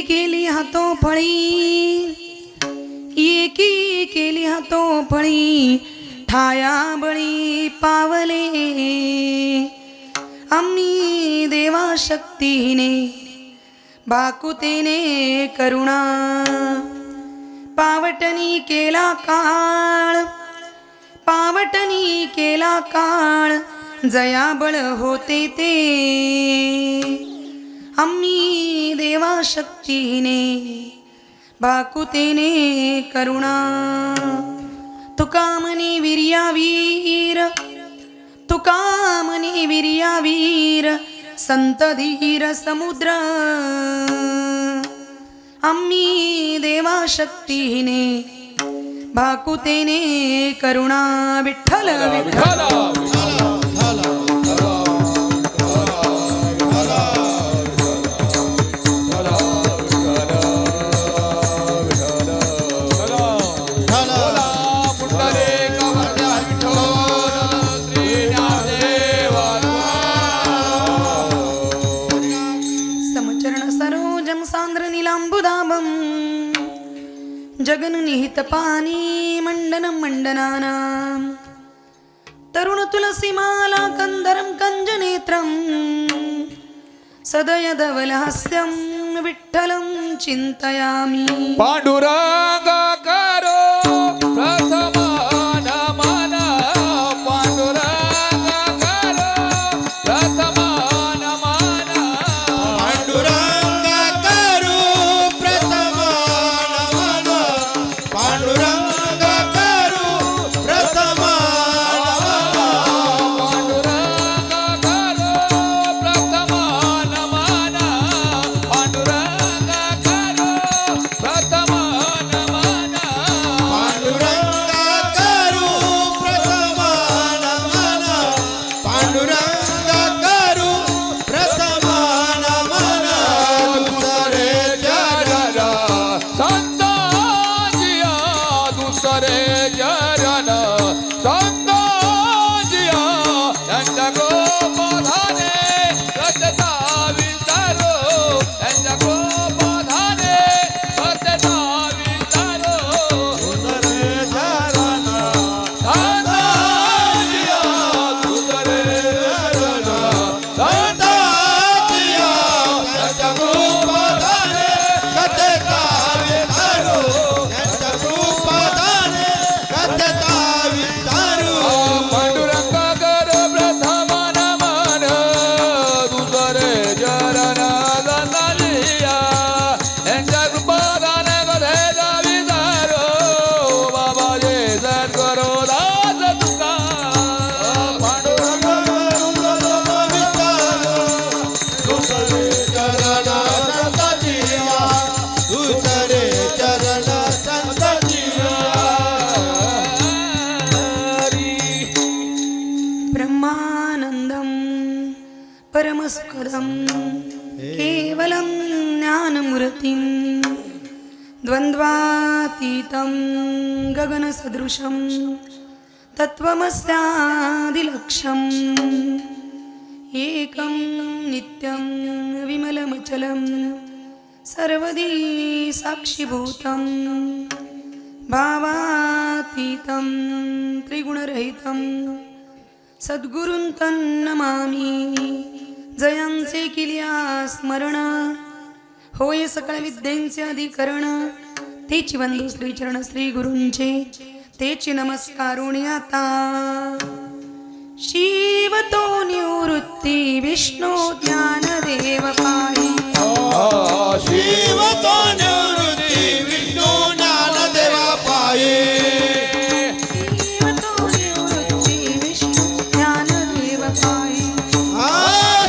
केली हातो फळी, एकी केली हातो फळी, ठाया बळी पावले आम्ही देवा शक्तीने, बाकुतेने करुणा पावटनी केला काळ, पावटनी केला काळ, जयाबळ होते ते आम्ही देवा शक्तीने, बाकुतेने करुणा. तुका म्हणे वीर्या वीर, तुका म्हणे वीर्या वीर, संत धीर समुद्र आम्ही देवा शक्तीने, बाकुतेने करुणा. विठ्ठल विठ्ठल जगन निहित पानी मंडन मंडनानां, तरुण तुलसी माला कंदरं कंजनेत्रं, सदय धवलहास्यं विठ्ठलं चिंतयामि. पांडुरंग करो प्रथम नमन, पांडुरंग करो प्रथम नमन, पांडुरंग करू प्रथम नमन, पांडुरंग करू प्रथम पांडुरंग करो प्रथम नमन, पांडुरंग करो प्रथम नमन, पांडुरंग करू प्रथम नमन, पांडुरंग करू प्रथम नमन. दुसरे चरण संताजिया, दुसरे चरण संताजिया, त्यांच्या गोपधाने सत्यता विचारो, त्यांच्या गोपधाने सत्यता विचारो. दुसरे चरण संताजिया, दुसरे चरण संताजिया, त्यांच्या कृपादाने सत्यता विचारू, त्यांच्या कृपादाने सत्यता विचारू. पांडुरंग कर प्रथम नमन, दुसरे चरण संताजिया, त्यांच्या कृपादाने सत्यता विचारो. बाबाजी सद्गुरू दास तुका, पांडुरंग विचारू, दुसरे चरण संताजिया, दुसरे चरण संताजिया. ब्रह्मानंदं परमसुखदं केवलं ज्ञानमूर्तिं, द्वन्द्वातीतं गगनसदृशं, तत्त्वमस्यादिलक्ष्यम्, एकं नित्यं विमलमचलं, सर्वदी साक्षिभूतं, भावातीतं त्रिगुणरहितं, सद्गुरुं तन्नमामि. जयांचे किल्या स्मरण, होय सकळ विद्यांचे अधिकरण, तेची वंदू श्रीचरण श्री गुरूंचे, तेची नमस्कारुणी आता. शिवतो निवृत्ती विष्णू ज्ञानदेव पाहि, शिवतो निवृत्ती विष्णू ज्ञानदेवा पायी, शिवतो निवृत्ती विष्णू ज्ञानदेव पाहि,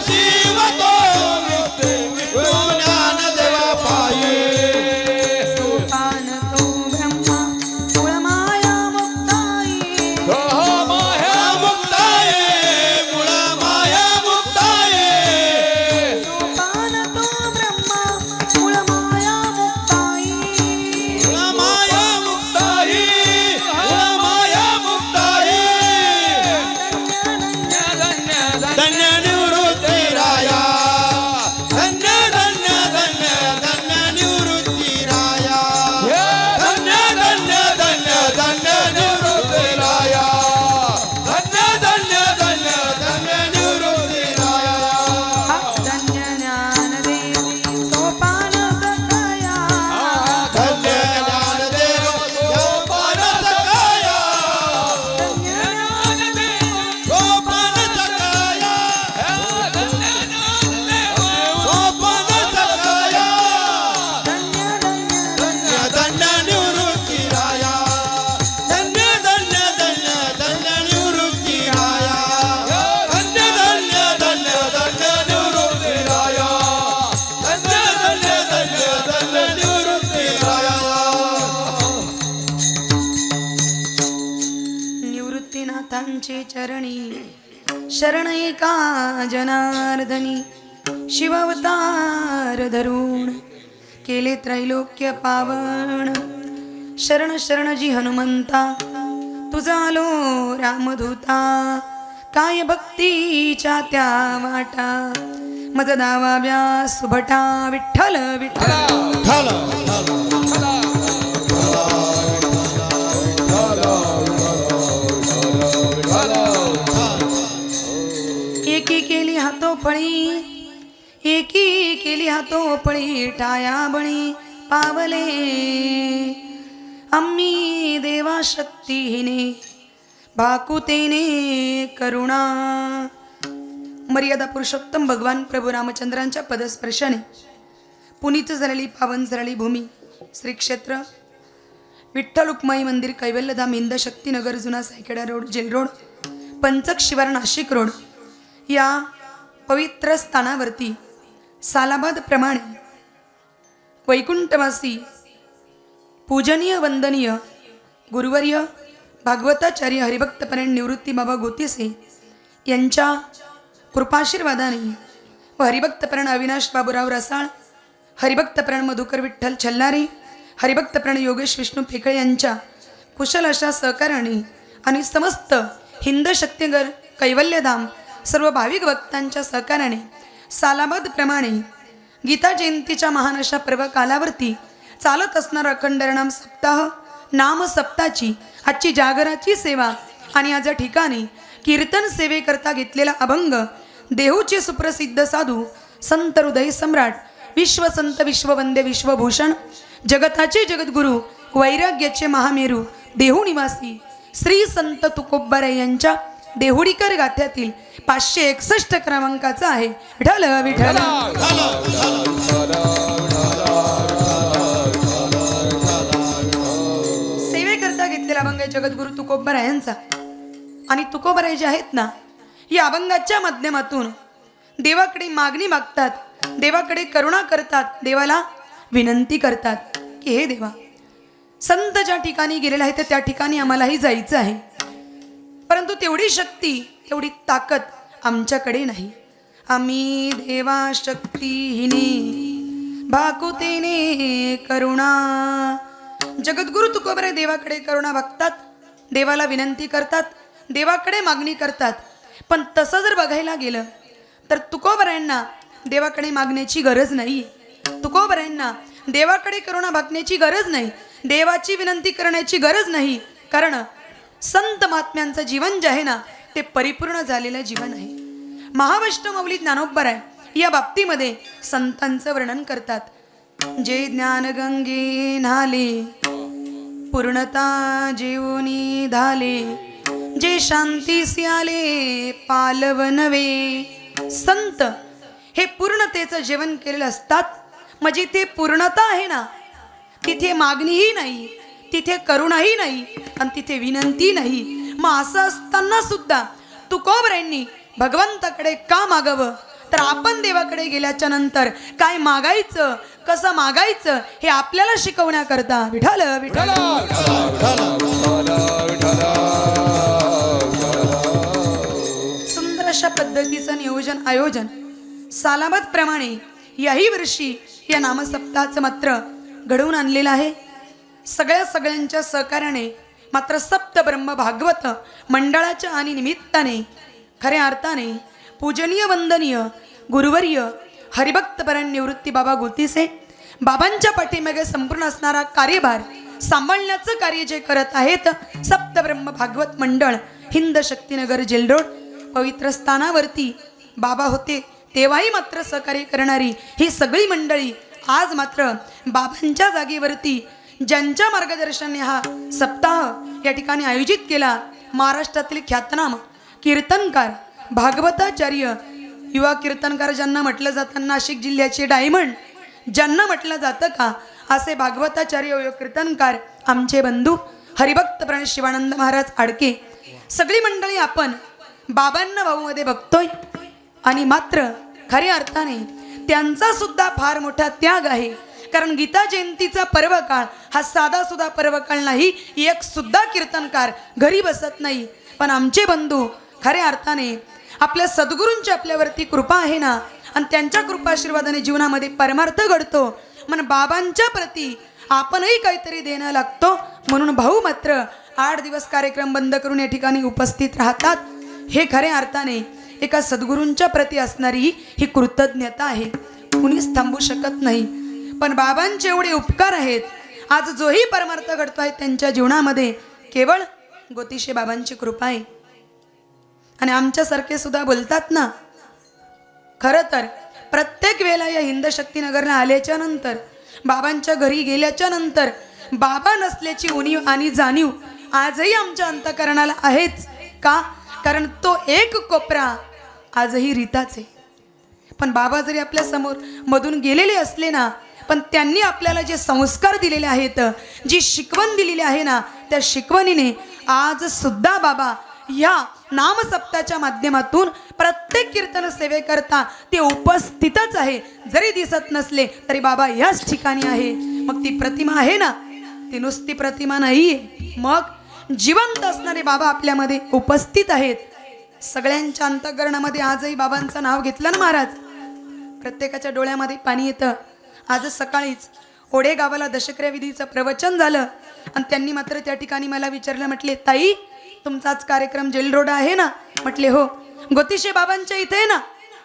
शिवतो निवृत्ती विष्णू ज्ञानदेवा पायी. सोपानतो ब्रह्मा मूळमाया मुक्ताये, माया मुक्ताये, मूळ माया मुक्ताये, सोपान त्यांचे चरणी शरण एका जनार्दनी शिवावतार धरून केले त्रैलोक्य पावन शरण शरण जी हनुमंता तुझा आलो रामदूता काय भक्तीच्या त्या वाटा मज दावा व्यास सुभटा विठ्ठल विठ्ठल एकी केली हातोफळी एकी केली हातोफळी टाया बळी पावले आम्ही देवा शक्तीने भाकुतेने करुणा. मर्यादा पुरुषोत्तम भगवान प्रभू रामचंद्रांच्या पदस्पर्शाने पुनीत झालेली पावन झालेली भूमी श्री क्षेत्र विठ्ठल रुक्माई मंदिर कैवल्यधाम हिंद शक्तीनगर जुना सायखेडा रोड जेल रोड पंचक शिवार नाशिक रोड या पवित्र स्थानावरती सालाबाद प्रमाणे वैकुंठवासी पूजनीय वंदनीय गुरुवर्य भागवताचार्य हरिभक्तपरायण निवृत्ती बाबा गोतिसे यांच्या कृपाशीर्वादाने व हरिभक्तपरायण अविनाश बाबूराव रसाळ हरिभक्तपरायण मधुकर विठ्ठल छल्लारे हरिभक्तपरायण योगेश विष्णू पेकळे यांच्या कुशल अशा सहकार्याने आणि समस्त हिंद शक्तीनगर कैवल्यधाम सर्व भाविक भक्तांच्या सहकार्याने सालाबाद प्रमाणे गीता जयंतीच्या महान अशा पर्व कालावरती चालत असणारा अखंड नाम सप्ताह नाम सप्ताची आजची जागराची सेवा आणि आज या ठिकाणी कीर्तन सेवेकरता घेतलेला अभंग देहूचे सुप्रसिद्ध साधू संत हृदय सम्राट विश्वसंत विश्ववंद्य विश्वभूषण जगताचे जगद्गुरु वैराग्याचे महामेरू देहू निवासी श्री संत तुकोबाराय यांच्या देहुडीकर गाथ्यातील 561 क्रमांकाचा आहे. विठ्ठल विठ्ठल सेवेकरता घेतलेला अभंग जगद्गुरु तुकोबाराय यांचा आणि तुकोबाराय जे आहेत ना या अभंगाच्या माध्यमातून देवाकडे मागणी मागतात देवाकडे करुणा करतात देवाला विनंती करतात की हे देवा संत ज्या ठिकाणी गेलेला आहे त्या ठिकाणी आम्हालाही जायचं आहे परंतु तेवढी शक्ती तेवढी ताकद आमच्याकडे नाही आम्ही देवा शक्तीहीने भाकुतेने करुणा. जगद्गुरु तुकोबाराय देवाकडे करुणा बघतात देवाला विनंती करतात देवाकडे मागणी करतात पण तसं जर बघायला गेलं तर तुकोबारायांना देवाकडे मागण्याची गरज नाही तुकोबारायांना देवाकडे करुणा भागण्याची गरज नाही देवाची विनंती करण्याची गरज नाही कारण संत महात्म्यांचं जीवन जे आहे ना ते परिपूर्ण झालेलं जीवन आहे. महावैष्णवमौली ज्ञानोबराय या बाबतीमध्ये संतांचं वर्णन करतात जे ज्ञानगंगे न्हाले पूर्णता जेवोनी धाले जे शांतीसी आले पालवनवे. संत हे पूर्णतेचं जेवण केलेलं असतात म्हणजे ते पूर्णता आहे ना तिथे मागणीही नाही तिथे करुणाही नाही आणि तिथे विनंती नाही. मग असं असताना सुद्धा तुकोबारायांनी भगवंताकडे का मागावं तर आपण देवाकडे गेल्याच्या नंतर काय मागायचं कसं मागायचं हे आपल्याला शिकवण्याकरता विठ्ठल विठ्ठल सुंदर अशा पद्धतीचं नियोजन आयोजन सालाबाद प्रमाणे याही वर्षी या नामसप्ताहाचं मात्र घडवून आणलेलं आहे. सगळ्यांच्या सहकार्याने मात्र सप्त ब्रह्म भागवत मंडळाच्या आणि निमित्ताने खऱ्या अर्थाने पूजनीय वंदनीय गुरुवर्य हरिभक्तपरायण निवृत्ती बाबा गोतिसे बाबांच्या पाठीमागे संपूर्ण असणारा कार्यभार सांभाळण्याचं कार्य जे करत आहेत सप्त ब्रह्म भागवत मंडळ हिंद शक्तीनगर जेल रोड पवित्र स्थानावरती बाबा होते तेव्हाही मात्र सहकार्य करणारी ही सगळी मंडळी आज मात्र बाबांच्या जागेवरती ज्यांच्या मार्गदर्शनाने हा सप्ताह या ठिकाणी आयोजित केला महाराष्ट्रातील ख्यातनाम कीर्तनकार भागवताचार्य युवा कीर्तनकार ज्यांना म्हटलं जातं नाशिक जिल्ह्याचे डायमंड ज्यांना म्हटलं जातं का असे भागवताचार्य युवा कीर्तनकार आमचे बंधू हरिभक्तपरायण शिवानंद महाराज आडके सगळी मंडळी आपण बाबांना भाऊमध्ये बघतोय आणि मात्र खऱ्या अर्थाने त्यांचा सुद्धा फार मोठा त्याग आहे कारण गीता जयंतीचा पर्व काळ हा साधा सुद्धा पर्व काळ नाही एक सुद्धा कीर्तनकार घरी बसत नाही पण आमचे बंधू खऱ्या अर्थाने आपल्या सद्गुरूंची आपल्यावरती कृपा आहे ना, आणि त्यांच्या कृपा आशीर्वादाने जीवनामध्ये परमार्थ घडतो. म्हणून बाबांच्या प्रती आपणही काहीतरी देणं लागतो. म्हणून भाऊ मात्र 8 दिवस कार्यक्रम बंद करून या ठिकाणी उपस्थित राहतात. हे खऱ्या अर्थाने एका सद्गुरूंच्या प्रती असणारी ही कृतज्ञता आहे. कुणीच थांबू शकत नाही. पण बाबांचे एवढे उपकार आहेत. आज जोही परमार्थ घडतो आहे त्यांच्या जीवनामध्ये केवळ गोतिशे बाबांची कृपा आहे. आणि आमच्यासारखे सुद्धा बोलतात ना, खरं तर प्रत्येक वेळेला या हिंद शक्तीनगरला आल्याच्या नंतर, बाबांच्या घरी गेल्याच्या नंतर बाबा नसल्याची उणीव आणि जाणीव आजही आमच्या अंतःकरणाला आहेच. का? कारण तो एक कोपरा आजही रीताच आहे. पण बाबा जरी आपल्या समोर मधून गेलेले असले ना, पण त्यांनी आपल्याला जे संस्कार दिलेले आहेत, जी शिकवण दिलेली आहे ना, त्या शिकवणीने आज सुद्धा बाबा या नामसप्ताच्या माध्यमातून प्रत्येक कीर्तन सेवेकरता ते उपस्थितच आहे. जरी दिसत नसले तरी बाबा याच ठिकाणी आहे. मग ती प्रतिमा आहे ना, ती नुसती प्रतिमा नाहीये, मग जिवंत असणारे बाबा आपल्यामध्ये उपस्थित आहेत. सगळ्यांच्या अंतःकरणामध्ये आजही बाबांचं नाव घेतलं ना महाराज, प्रत्येकाच्या डोळ्यामध्ये पाणी येतं. आज सकाळीच ओढे गावाला दशक्रिया विधीचं प्रवचन झालं आणि त्यांनी मात्र त्या ठिकाणी मला विचारलं, म्हटले ताई तुमचाच कार्यक्रम जेल रोड आहे ना? म्हटले हो. गोतिशे बाबांच्या इथे आहे ना?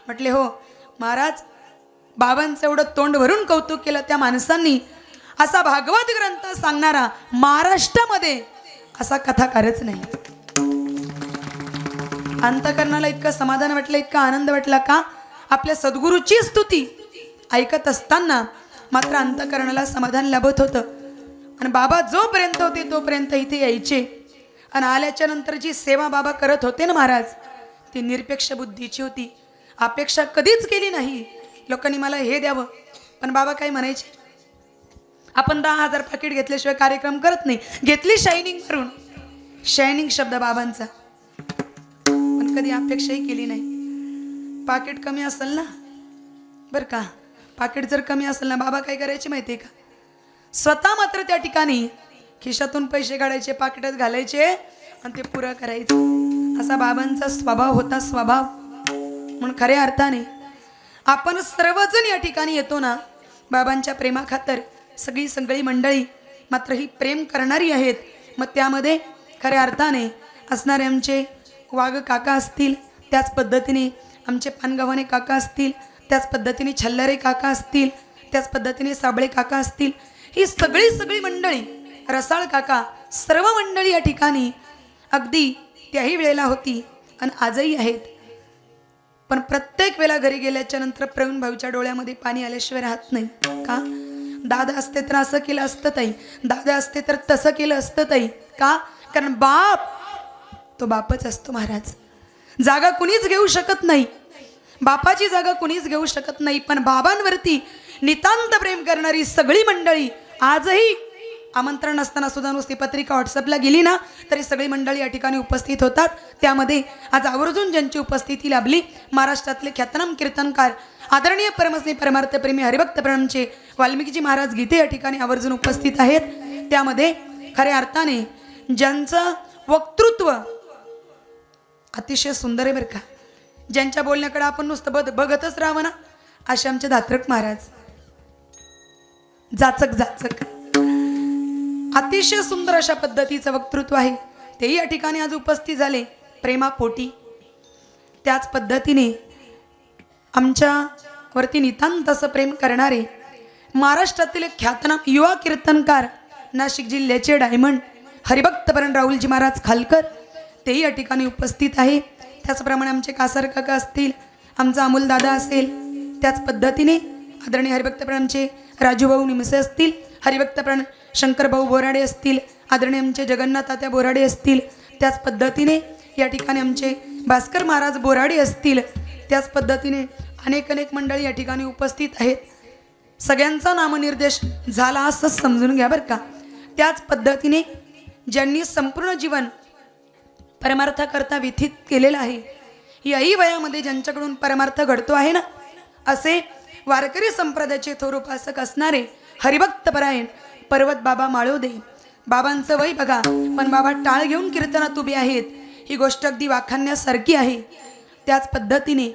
म्हटले हो. महाराज बाबांचं एवढं तोंड भरून कौतुक केलं त्या माणसांनी. असा भागवत ग्रंथ सांगणारा महाराष्ट्रामध्ये असा कथाकारच नाही. अंतःकरणाला इतकं समाधान वाटलं, इतका आनंद वाटला. का? आपल्या सद्गुरूची स्तुती ऐकत असताना मात्र अंतःकरणाला समाधान लाभत होतं. आणि बाबा जोपर्यंत होते तोपर्यंत इथे यायचे. आणि आल्याच्या नंतर जी सेवा बाबा करत होते ना महाराज, ती निरपेक्ष बुद्धीची होती. अपेक्षा कधीच केली नाही लोकांनी मला हे द्यावं. पण बाबा काय म्हणायचे, आपण 10,000 पाकिट घेतल्याशिवाय कार्यक्रम करत नाही. घेतली शायनिंग करून, शायनिंग शब्द बाबांचा, पण कधी अपेक्षाही केली नाही. पाकिट कमी असेल ना, बरं का, पाकिट जर कमी असेल ना, बाबा काय करायचे माहिती आहे का, स्वतः मात्र त्या ठिकाणी खिशातून पैसे काढायचे, पाकिटात घालायचे आणि ते पुरं करायचं. असा बाबांचा स्वभाव होता, स्वभाव. म्हणून खऱ्या अर्थाने आपण सर्वजण या ठिकाणी येतो ना, बाबांच्या प्रेमाखातर सगळी मंडळी मात्र ही प्रेम करणारी आहेत. मग त्यामध्ये खऱ्या अर्थाने असणारे आमचे वाघ काका असतील, त्याच पद्धतीने आमचे पानगावाने काका असतील, त्याच पद्धतीने छल्लरे काका असतील, त्याच पद्धतीने साबळे काका असतील. ही सगळी मंडळी, रसाळ काका, सर्व मंडळी या ठिकाणी अगदी त्याही वेळेला होती आणि आजही आहेत. पण प्रत्येक वेळेला घरी गेल्याच्या नंतर प्रवीण भाऊच्या डोळ्यामध्ये पाणी आल्याशिवाय राहत नाही. का? दादा असते तर असं केलं असतं ताई, दादा असते तर तसं केलं असतं ताई. का? कारण बाप तो बापच असतो महाराज. जागा कुणीच घेऊ शकत नाही, बापाची जागा कुणीच घेऊ शकत नाही. पण बाबांवरती नितांत प्रेम करणारी सगळी मंडळी आजही आमंत्रण असताना सुद्धा नुसती पत्रिका व्हॉट्सअपला गेली ना तरी सगळी मंडळी या ठिकाणी उपस्थित होतात. त्यामध्ये आज आवर्जून ज्यांची उपस्थिती लाभली, महाराष्ट्रातले ख्यातनाम कीर्तनकार आदरणीय परमस्ने परमार्थप्रेमी हरिभक्त प्रणमचे वाल्मिकीजी महाराज गीते या ठिकाणी आवर्जून उपस्थित आहेत. त्यामध्ये खऱ्या अर्थाने ज्यांचं वक्तृत्व अतिशय सुंदर आहे बरं का, ज्यांच्या बोलण्याकडे आपण नुसतं बघतच राहावं ना, असे आमचे धात्रक महाराज. जाचक अतिशय सुंदर अशा पद्धतीचं वक्तृत्व आहे. तेही या ठिकाणी आज उपस्थित झाले प्रेमापोटी. त्याच पद्धतीने आमच्यावरती नितांत असं प्रेम करणारे महाराष्ट्रातील एक ख्यातनाम युवा कीर्तनकार, नाशिक जिल्ह्याचे डायमंड हरिभक्त परण राहुलजी महाराज खालकर, तेही या ठिकाणी उपस्थित आहे. त्याचप्रमाणे आमचे कासार काका असतील, आमचा अमोल दादा असेल, त्याच पद्धतीने आदरणीय हरिभक्तप्राणचे राजूभाऊ निमसे असतील, हरिभक्तप्राण शंकरभाऊ बोराडे असतील, आदरणीय आमचे जगन्नाथ तात्या बोराडे असतील, त्याच पद्धतीने या ठिकाणी आमचे भास्कर महाराज बोराडे असतील. त्याच पद्धतीने अनेक मंडळी या ठिकाणी उपस्थित आहेत. सगळ्यांचा नामनिर्देश झाला असंच समजून घ्या बरं का. त्याच पद्धतीने ज्यांनी संपूर्ण जीवन परमार्थाकरता व्यथित केलेलं आहे, याही वयामध्ये ज्यांच्याकडून परमार्थ घडतो आहे ना, असे वारकरी संप्रदायाचे थोर उपासक असणारे हरिभक्त परायण पर्वत बाबा माळोदे. बाबांचं वय बघा, पण बाबा टाळ घेऊन कीर्तनात उभे आहेत. ही गोष्ट अगदी वाखाणण्यासारखी आहे. त्याच पद्धतीने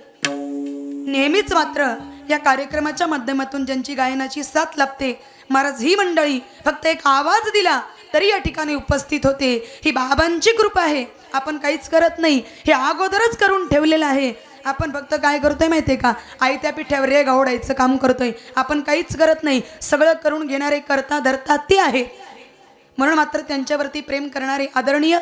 नेहमीच मात्र या कार्यक्रमाच्या माध्यमातून ज्यांची गायनाची साथ लाभते महाराज, ही मंडळी फक्त एक आवाज दिला तरी या ठिकाणी उपस्थित होते. ही बाबांची कृपा आहे. आपण काहीच करत नाही, हे अगोदरच करून ठेवलेलं आहे. आपण फक्त काय करतोय माहितीये का, आयत्या पिठ्यावर रे गावडायचं काम करतोय. आपण काहीच करत नाही, सगळं करून घेणारे करता धरता ते आहे. म्हणून मात्र त्यांच्यावरती प्रेम करणारे आदरणीय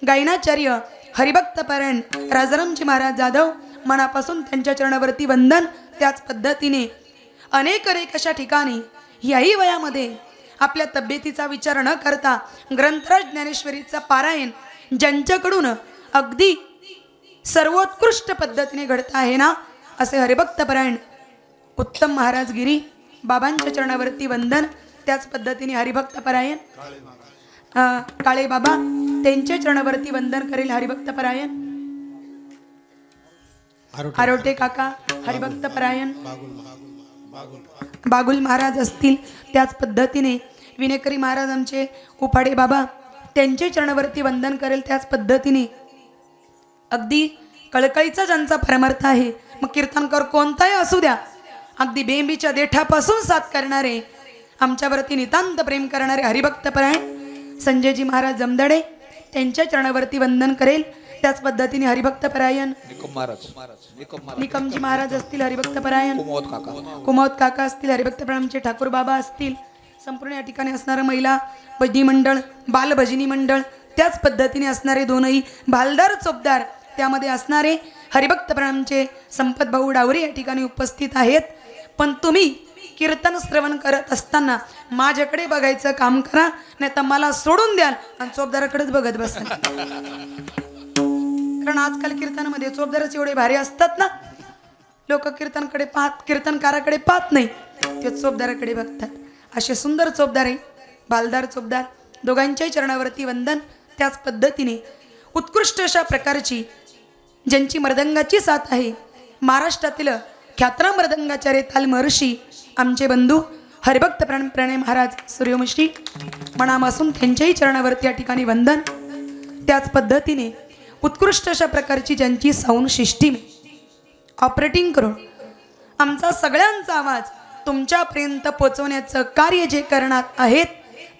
गायनाचार्य हरिभक्त पारायण राजारामजी महाराज जाधव, मनापासून त्यांच्या चरणावरती वंदन. त्याच पद्धतीने अनेक अशा ठिकाणी याही वयामध्ये आपल्या तब्येतीचा विचार न करता ग्रंथराज ज्ञानेश्वरीचा पारायण ज्यांच्याकडून अगदी सर्वोत्कृष्ट पद्धतीने घडत आहे ना, असे हरिभक्त पारायण उत्तम महाराजगिरी बाबांच्या चरणावरती वंदन. त्याच पद्धतीने हरिभक्त पारायण काळे बाबा त्यांच्या चरणावरती वंदन करेल हरिभक्त पारायण. आरोटे काका हरिभक्त पारायण बागुल महाराज असतील. त्याच पद्धतीने विनेकरी महाराज आमचे उपाडे बाबा त्यांच्या चरणावरती वंदन करेल. त्याच पद्धतीने अगदी कळकळीचा ज्यांचा परमार्थ आहे, मग कीर्तनकर कोणताही असू द्या, अगदी बेंबीच्या देठापासून साथ करणारे आमच्यावरती नितांत प्रेम करणारे हरिभक्त पारायण संजयजी महाराज जमदडे त्यांच्या चरणावरती वंदन करेल. त्याच पद्धतीने हरिभक्त पारायण निकमजी महाराज असतील हरिभक्त पारायण, कुमोद काका असतील हरिभक्त पारायण, आमचे ठाकूर बाबा असतील. संपूर्ण या ठिकाणी असणारं महिला भजनी मंडळ, बाल भजनी मंडळ, त्याच पद्धतीने असणारे दोनही भालदार चोपदार, त्यामध्ये असणारे हरिभक्त पारायणचे संपत भाऊ डावरे या ठिकाणी उपस्थित आहेत. पण तुम्ही कीर्तन श्रवण करत असताना माझ्याकडे बघायचं काम करा, नाही तर मला सोडून द्याल आणि चोपदाराकडेच बघत बसा. कारण आजकाल कीर्तनामध्ये चोपदारच एवढे भारी असतात ना, लोक कीर्तनकडे पाहत कीर्तनकाराकडे पाहत नाही, ते चोपदाराकडे बघतात. असे सुंदर चोपदार आहे, बालदार चोपदार, दोघांच्याही चरणावरती वंदन. त्याच पद्धतीने उत्कृष्ट अशा प्रकारची ज्यांची मृदंगाची साथ आहे, महाराष्ट्रातील ख्यातनाम मृदंगाचार्य ताल महर्षी आमचे बंधू हरिभक्त प्रणय महाराज सूर्यवंशी, मनापासून त्यांच्याही चरणावरती या ठिकाणी वंदन. त्याच पद्धतीने उत्कृष्ट अशा प्रकारची ज्यांची साऊंड सिस्टीम ऑपरेटिंग करून आमचा सगळ्यांचा आवाज तुमच्यापर्यंत पोहोचवण्याचं कार्य जे करणार आहेत,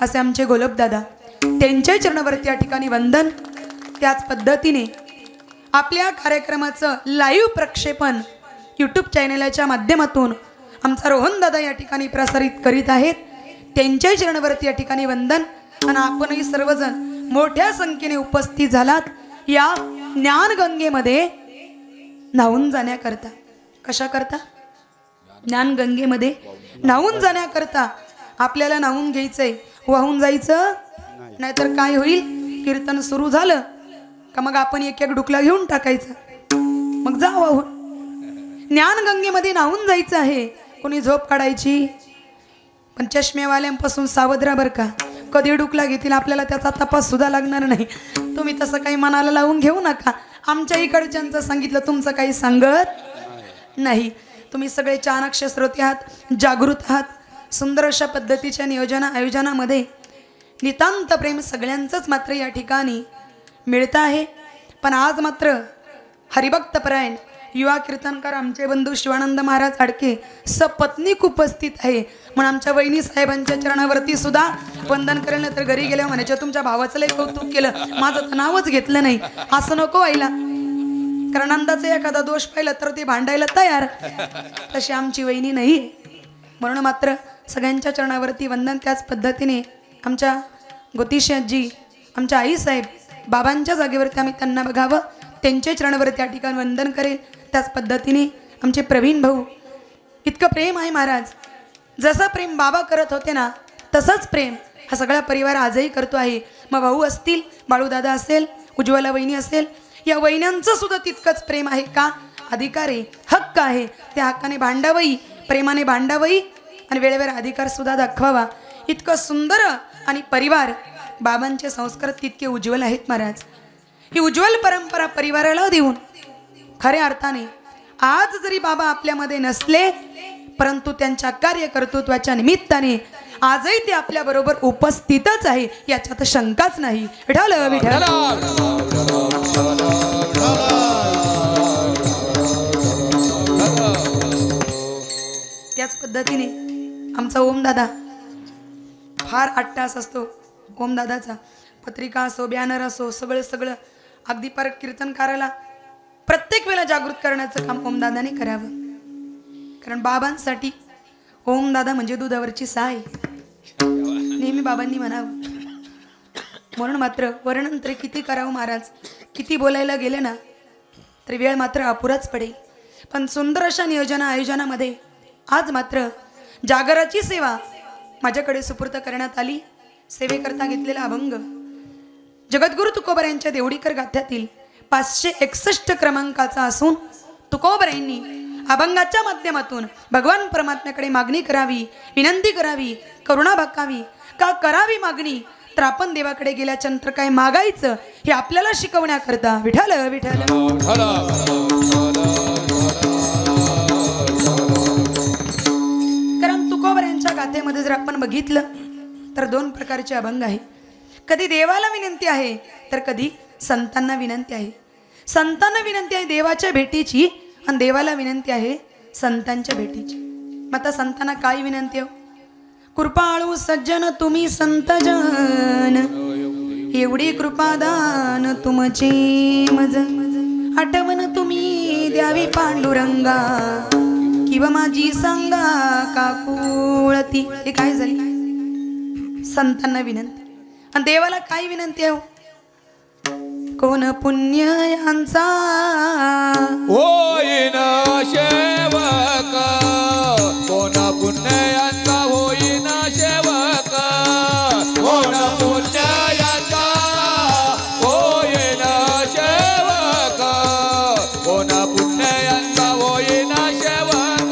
असे आमचे गोलपदादा, त्यांच्या चरणावरती या ठिकाणी वंदन. त्याच पद्धतीने आपल्या कार्यक्रमाचं लाईव्ह प्रक्षेपण यूट्यूब चॅनलच्या माध्यमातून आमचा रोहनदादा या ठिकाणी प्रसारित करीत आहेत, त्यांच्याही चरणावरती या ठिकाणी वंदन. आणि आपणही सर्वजण मोठ्या संख्येने उपस्थित झालात या ज्ञानगंगेमध्ये न्हावून जाण्याकरता. कशा करता? ज्ञानगंगेमध्ये न्हावून जाण्याकरता आपल्याला न्हावून घ्यायचंय, वाहून जायचं नाहीतर काय होईल, कीर्तन सुरू झालं का मग आपण एक एक डुकला घेऊन टाकायचं, मग जा वाहून. ज्ञानगंगेमध्ये न्हावून जायचं आहे. कोणी झोप काढायची, पण चष्मेवाल्यांपासून सावध राहा बरं का. कधी डुकला घेतील आपल्याला त्याचा तपास सुद्धा लागणार नाही. तुम्ही तसं काही मनाला लावून घेऊ नका. आमच्या इकडच्यांचं सांगितलं तुमचं काही सांगत नाही. तुम्ही सगळे चाणाक्ष श्रोते आहात, जागृत आहात. सुंदर अशा पद्धतीच्या आयोजनामध्ये नितांत प्रेम सगळ्यांचंच मात्र या ठिकाणी मिळतं आहे. पण आज मात्र हरिभक्त पारायण युवा कीर्तनकार आमचे बंधू शिवानंद महाराज आडके सपत्नीक उपस्थित आहे. म्हणून आमच्या वहिनी साहेबांच्या चरणावरती सुद्धा वंदन करेल, तर घरी गेल्या म्हणायच्या तुमच्या भावाचं लय कौतुक केलं, माझं तर नावच घेतलं नाही. असं नको व्हायला, कारण अंदाचा एखादा दोष पाहिला तर ते भांडायला तयार. तशी आमची वहिनी नाही. म्हणून मात्र सगळ्यांच्या चरणावरती वंदन. त्याच पद्धतीने आमच्या गोतीशजी, आमच्या आईसाहेब, बाबांच्या जागेवरती आम्ही त्यांना बघावं, त्यांच्या चरणावरती त्या ठिकाणी वंदन करेल. त्याच पद्धतीने आमचे प्रवीण भाऊ, इतकं प्रेम आहे महाराज. जसं प्रेम बाबा करत होते ना, तसंच प्रेम हा सगळा परिवार आजही करतो आहे. मग भाऊ असतील, बाळूदादा असेल, उज्ज्वला वहिनी असेल, या वहिन्यांचं सुद्धा तितकंच प्रेम आहे. का? अधिकार आहे, हक्क आहे. त्या हक्काने भांडावई, प्रेमाने भांडावई आणि वेळेवर अधिकार सुद्धा दाखवावा. इतकं सुंदर आणि परिवार, बाबांचे संस्कार तितके उज्ज्वल आहेत महाराज. ही उज्ज्वल परंपरा परिवाराला देऊन खऱ्या अर्थाने आज जरी बाबा आपल्यामध्ये नसले, परंतु त्यांच्या कार्यकर्तृत्वाच्या निमित्ताने आजही ते आपल्या बरोबर उपस्थितच आहे, याच्यात शंकाच नाही. विठ्ठल विठ्ठल. त्याच पद्धतीने आमचा ओमदादा फार अट्टास असतो. ओमदादाचा पत्रिका असो, बॅनर असो, सगळं अगदी पर कीर्तनकाराला प्रत्येक वेळेला जागृत करण्याचं काम ओमदादाने करावं. कारण बाबांसाठी ओमदादा म्हणजे दुधावरची साय, नेहमी बाबांनी म्हणावं. म्हणून मात्र वर्णन तरी किती करावं महाराज, किती बोलायला गेले ना तरी वेळ मात्र अपुराच पडेल. पण सुंदर अशा आयोजनामध्ये आज मात्र जागराची सेवा माझ्याकडे सुपूर्त करण्यात आली. सेवेकरता घेतलेला अभंग जगद्गुरु तुकोबर यांच्या देवडीकर गाथ्यातील 561 क्रमांकाचा असून तुकोबरायांनी अभंगाच्या माध्यमातून भगवान परमात्म्याकडे मागणी करावी, विनंती करावी, करुणा भाकावी. का करावी मागणी तर आपण देवाकडे गेल्याच्यानंतर काय मागायचं हे आपल्याला शिकवण्याकरता विठ्ठल विठ्ठल. कारण तुकोबर यांच्या गाथेमध्ये जर आपण बघितलं तर 2 प्रकारचे अभंग आहे. कधी देवाला विनंती आहे तर कधी संतांना विनंती आहे. संतांना विनंती आहे देवाच्या भेटीची आणि देवाला विनंती आहे संतांच्या भेटीची. मग आता संतांना काय विनंती हो? कृपाळू सज्जन तुम्ही संत जन, एवढी कृपादान तुमचे मज, आठवण तुम्ही द्यावी पांडुरंगा, किंवा माझी सांगा काकुळती. हे काय झाली? संतांना विनंती. आणि देवाला काय विनंती आहे? कोण पुण्य यांचा होईन सेवक, कोण पुण्यांचा होईन सेवक, कोण पुण्यांचा होईन सेवक, कोण पुण्यांचा होईन सेवक,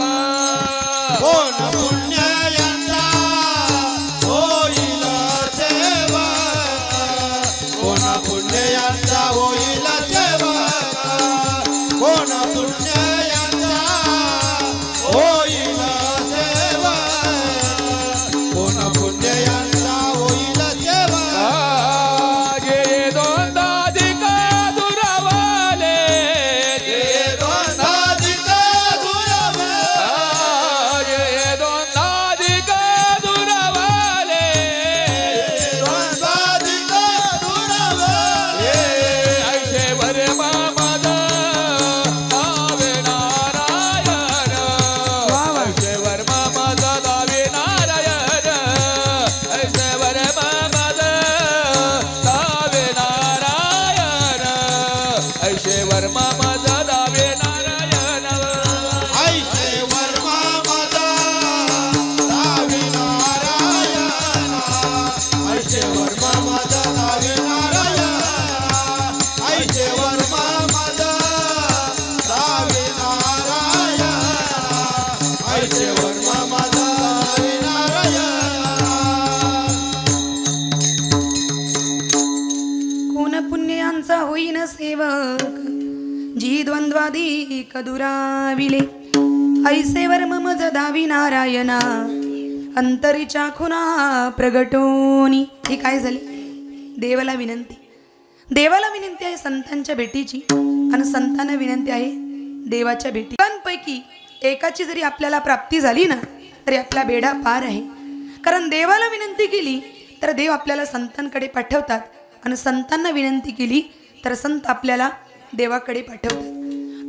कोण पुण्यांचा होईल सेवा, कोण पुण्यांचा होईल सेवा, कोण पुण्यांचा होईल सेवा, कोण पुण्यांचा होईल सेवा. जे दोंदाधिक दुरावले, जे दोंदाधिक दुरावले, जे दोंदाधिक दुरावले, दोंदाधिक दुरावले, ऐसे भरे मामद दावे नारायण, ऐसे वर मामद दावे नारायण, ऐसे वर मामद दावे नारायण, ऐसे वर मामद दावे नारायण. ऐसे वर्मा मदा दावी नारायण, ऐसे वर्मा मदा दावी नारायण, ऐसे वर्मा मदा दावी नारायण, ऐसे वर्मा मदा दावी नारायण. कोण पुण्यांचा होईन सेवक, जी द्वंद्वाधिक दुराविले, ऐसे वर्म मज दावी नारायणा, अंतरीच्या खुना प्रगटोनी. ही काय झाली? देवाला विनंती. देवाला विनंती आहे संतांच्या भेटीची आणि संतांना विनंती आहे देवाच्या भेटी. पैकी एकाची जरी आपल्याला प्राप्ती झाली ना तरी आपला बेडा पार आहे. कारण देवाला विनंती केली तर देव आपल्याला संतांकडे पाठवतात आणि संतांना विनंती केली तर संत आपल्याला देवाकडे पाठवतात.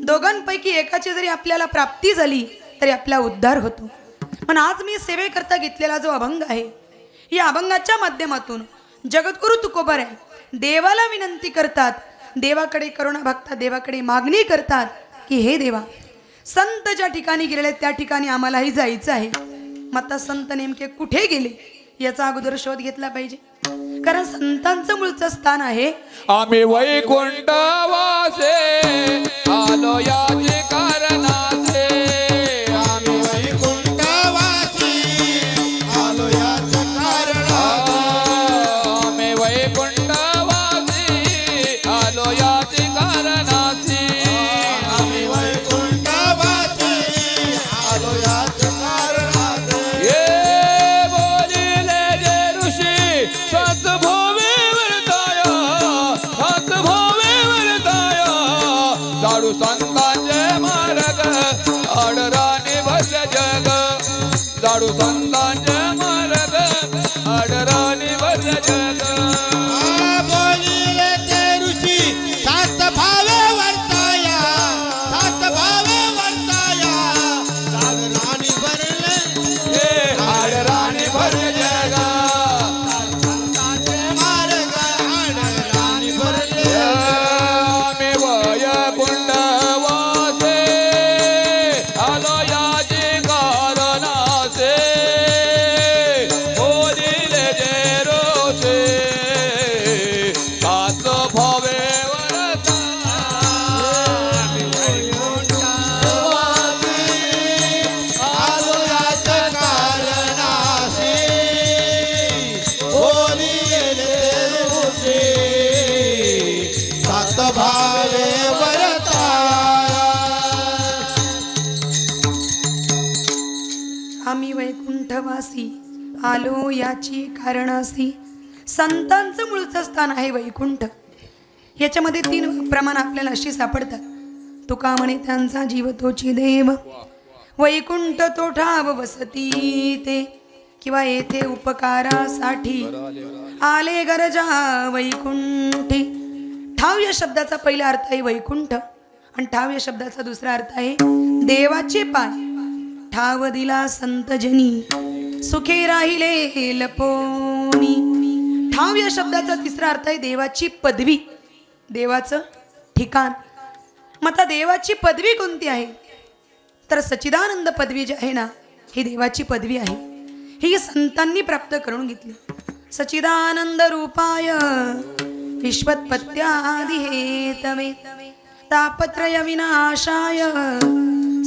दोघांपैकी एकाची जरी आपल्याला प्राप्ती झाली तरी आपला उद्धार होतो. पण आज मी सेवेकरता घेतलेला जो अभंग आहे, या अभंगाच्या माध्यमातून जगद्गुरु तुकोबर आहे देवाला विनंती करतात, देवाकडे करुणा भक्ता देवाकडे मागणी करतात की हे देवा, संत ज्या ठिकाणी गेलेले त्या ठिकाणी आम्हालाही जायचं आहे. मग आता संत नेमके कुठे गेले याचा अगोदर शोध घेतला पाहिजे. कारण संतांचं मूळचं स्थान आहे आम्ही वैकुंठवासे आलो याचे कारणाचे, आम्ही वैकुंठवासी आलो याच कारणाचे, आम्ही वैकुंठवासी आलो याचे कारणाचे, आम्ही वैकुंठवासी आलो याच कारणाचे. ये बोलिले जे ऋषी सत भोवे वरताया, सत भोवे वरताया, साडू संतांचे साडू संतांचे मार्ग आडराणी भरले जग बोलिले ते ऋषी सात भावे वर्ताया सात भावे वर्ताया आडराणी भरले हे आडराणी भरले जग संतांचे मार्ग आडराणी भरले आम्ही वैकुंठ वासे आलो याची कारणासे बोलिले जे रोषे सात भावे वर्ता आलो याच कारणासी बोलिले ऋषी सात भावे वर्ताया आम्ही वैकुंठवासी आलो याची कारणासी. संतांचं मूळचं स्थान आहे वैकुंठ. याच्यामध्ये 3 प्रमाण आपल्याला अशी सापडतात. तुका म्हणे त्यांचा जीव तोची देव वैकुंठ तो ठाव वसती ते, किंवा येथे उपकारासाठी आले गरजा वैकुंठी. ठाव या शब्दाचा पहिला अर्थ आहे वैकुंठ आणि ठाव या शब्दाचा दुसरा अर्थ आहे देवाचे पाय. ठाव दिला संतजनी सुखे राहिले लपोनी. ठाव या शब्दाचा तिसरा अर्थ आहे देवाची पदवी, देवाचं ठिकाण. मग आता देवाची पदवी कोणती आहे तर सच्चिदानंद पदवी जी आहे ना ही देवाची पदवी आहे. ही संतांनी प्राप्त करून घेतली. सच्चिदानंद रूपाय विश्वत्पत्त्यादि हेतवे तापत्रय विनाशाय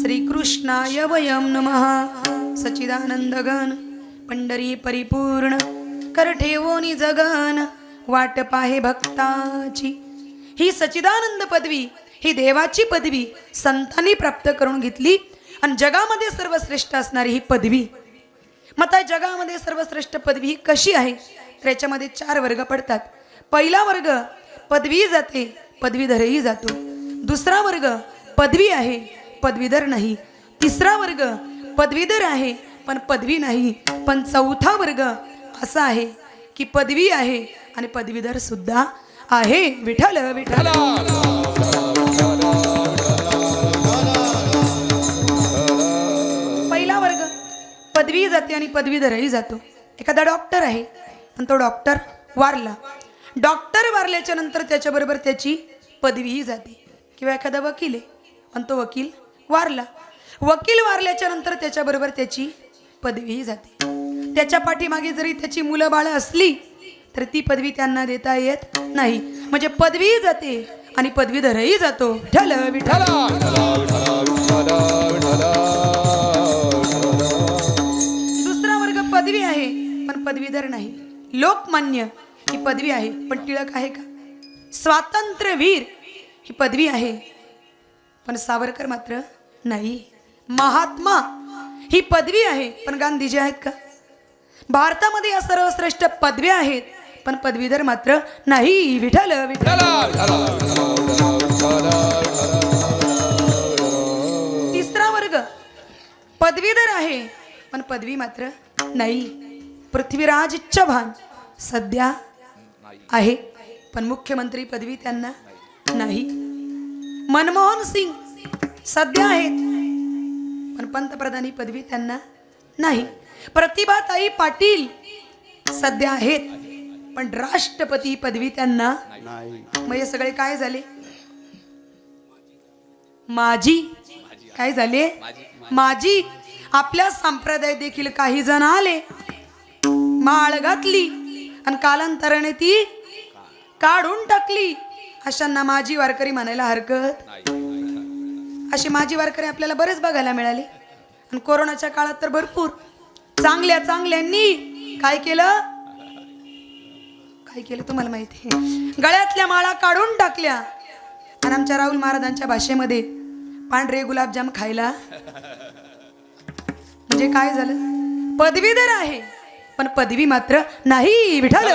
श्रीकृष्णाय वयं नमः. सच्चिदानंद गण पंढरी परिपूर्ण कर ठेवोनी जगन वाट पाहे भक्ताची. ही सच्चिदानंद पदवी ही देवाची पदवी संतांनी प्राप्त करून घेतली आणि जगामध्ये सर्वश्रेष्ठ असणारी ही पदवी. मग त्या जगामध्ये सर्वश्रेष्ठ पदवी ही कशी आहे तर याच्यामध्ये 4 वर्ग पडतात. पहिला वर्ग पदवी जाते पदवीधरही जातो. दुसरा वर्ग पदवी आहे पदवीधर नाही. तिसरा वर्ग पदवीधर आहे पण पदवी नाही. पण चौथा वर्ग असा आहे की पदवी आहे आणि पदवीधर सुद्धा आहे. विठ्ठल विठ्ठल. पहिला वर्ग पदवी जाते आणि पदवीधरही जातो. एखादा डॉक्टर आहे आणि तो डॉक्टर वारला. डॉक्टर वारल्याच्या नंतर त्याच्याबरोबर त्याची पदवीही जाते. किंवा एखादा वकील आहे आणि तो वकील वारला. वकील वारल्याच्या नंतर त्याच्याबरोबर त्याची पदवीही जाते. त्याच्या पाठीमागे जरी त्याची मुलं बाळं असली तर ती पदवी त्यांना देता येत नाही. म्हणजे पदवी जाते आणि पदवीधरही जातो. विठ्ठल विठ्ठल. दुसरा वर्ग पदवी आहे पण पदवीधर नाही. लोकमान्य ही पदवी आहे पण टिळक आहे का. स्वातंत्र्यवीर ही पदवी आहे पण सावरकर मात्र नाही. महात्मा ही पदवी आहे पण गांधीजी आहेत का. भारतामध्ये या सर्वश्रेष्ठ पदव्या आहेत पण पदवीधर मात्र नाही. विठ्ठल विठ्ठल. तिसरा वर्ग पदवीधर आहे पण पदवी मात्र नाही. पृथ्वीराज चव्हाण सध्या आहे पण मुख्यमंत्री पदवी त्यांना नाही. मनमोहन सिंग सध्या आहेत पण पंतप्रधानी पदवी त्यांना नाही. प्रतिभाताई पाटील सध्या आहेत पण राष्ट्रपती पदवी त्यांना नाही. मग हे सगळे काय झाले. माजी काय झाले माजी. आपल्या संप्रदायात देखील काही जण आले माळ घातली आणि कालांतराने ती काढून टाकली. अशांना माजी वारकरी म्हणायला हरकत. असे माजी वारकरी आपल्याला बरेच बघायला मिळाले आणि कोरोनाच्या काळात तर भरपूर चांगल्या चांगल्यांनी काय केलं तुम्हाला माहिती आहे. गळ्यातल्या माळा काढून टाकल्या आणि आमच्या राहुल महाराजांच्या भाषेमध्ये पांढरे गुलाबजाम खायला. म्हणजे काय झालं पदवीधर आहे पण पदवी मात्र नाही. विठ्ठल.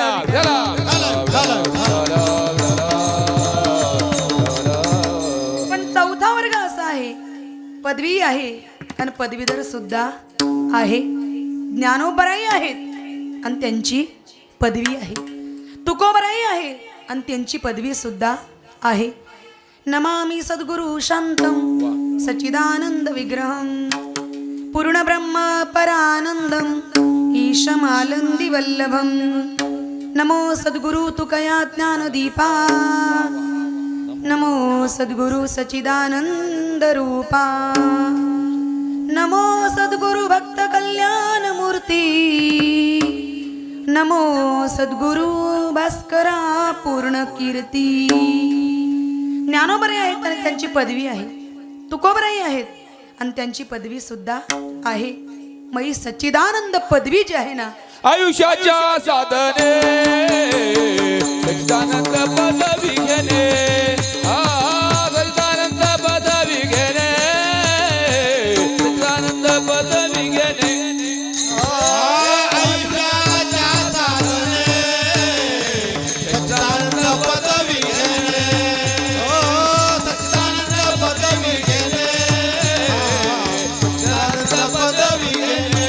पण चौथा वर्ग असा आहे पदवी आहे आणि पदवीधर सुद्धा आहे. ज्ञानोबराई आहेत आणि त्यांची पदवी आहे. तुकोबराई आहे आणि त्यांची पदवी सुद्धा आहे. नमामि सद्गुरु शांतम सच्चिदानंद विग्रहम पूर्ण ब्रह्म परानंदम ईशमालंदी वल्लभम. नमो सद्गुरु तुकया ज्ञानदीपा नमो सद्गुरु सच्चिदानंद रूपा. नमो सद्गुरु भक्त कल्याण मूर्ती नमो सद्गुरु भास्करा पूर्ण कीर्ती. ज्ञानोबराई आहेत आणि त्यांची पदवी आहे. तुकोबराई आहेत आणि त्यांची पदवी सुद्धा आहे. मग ही सच्चिदानंद पदवी जी आहे ना, आयुष्याच्या साधने सच्चिदानंद पदवी घेणे. सच्चिदानंद पदवी घेणे. सच्चिदानंद पदवी घेणे. आयुष्याच्या साधने सच्चिदानंद पदवी घेणे. सच्चिदानंद पदवी घेणे. सच्चिदानंद पदवी घेणे.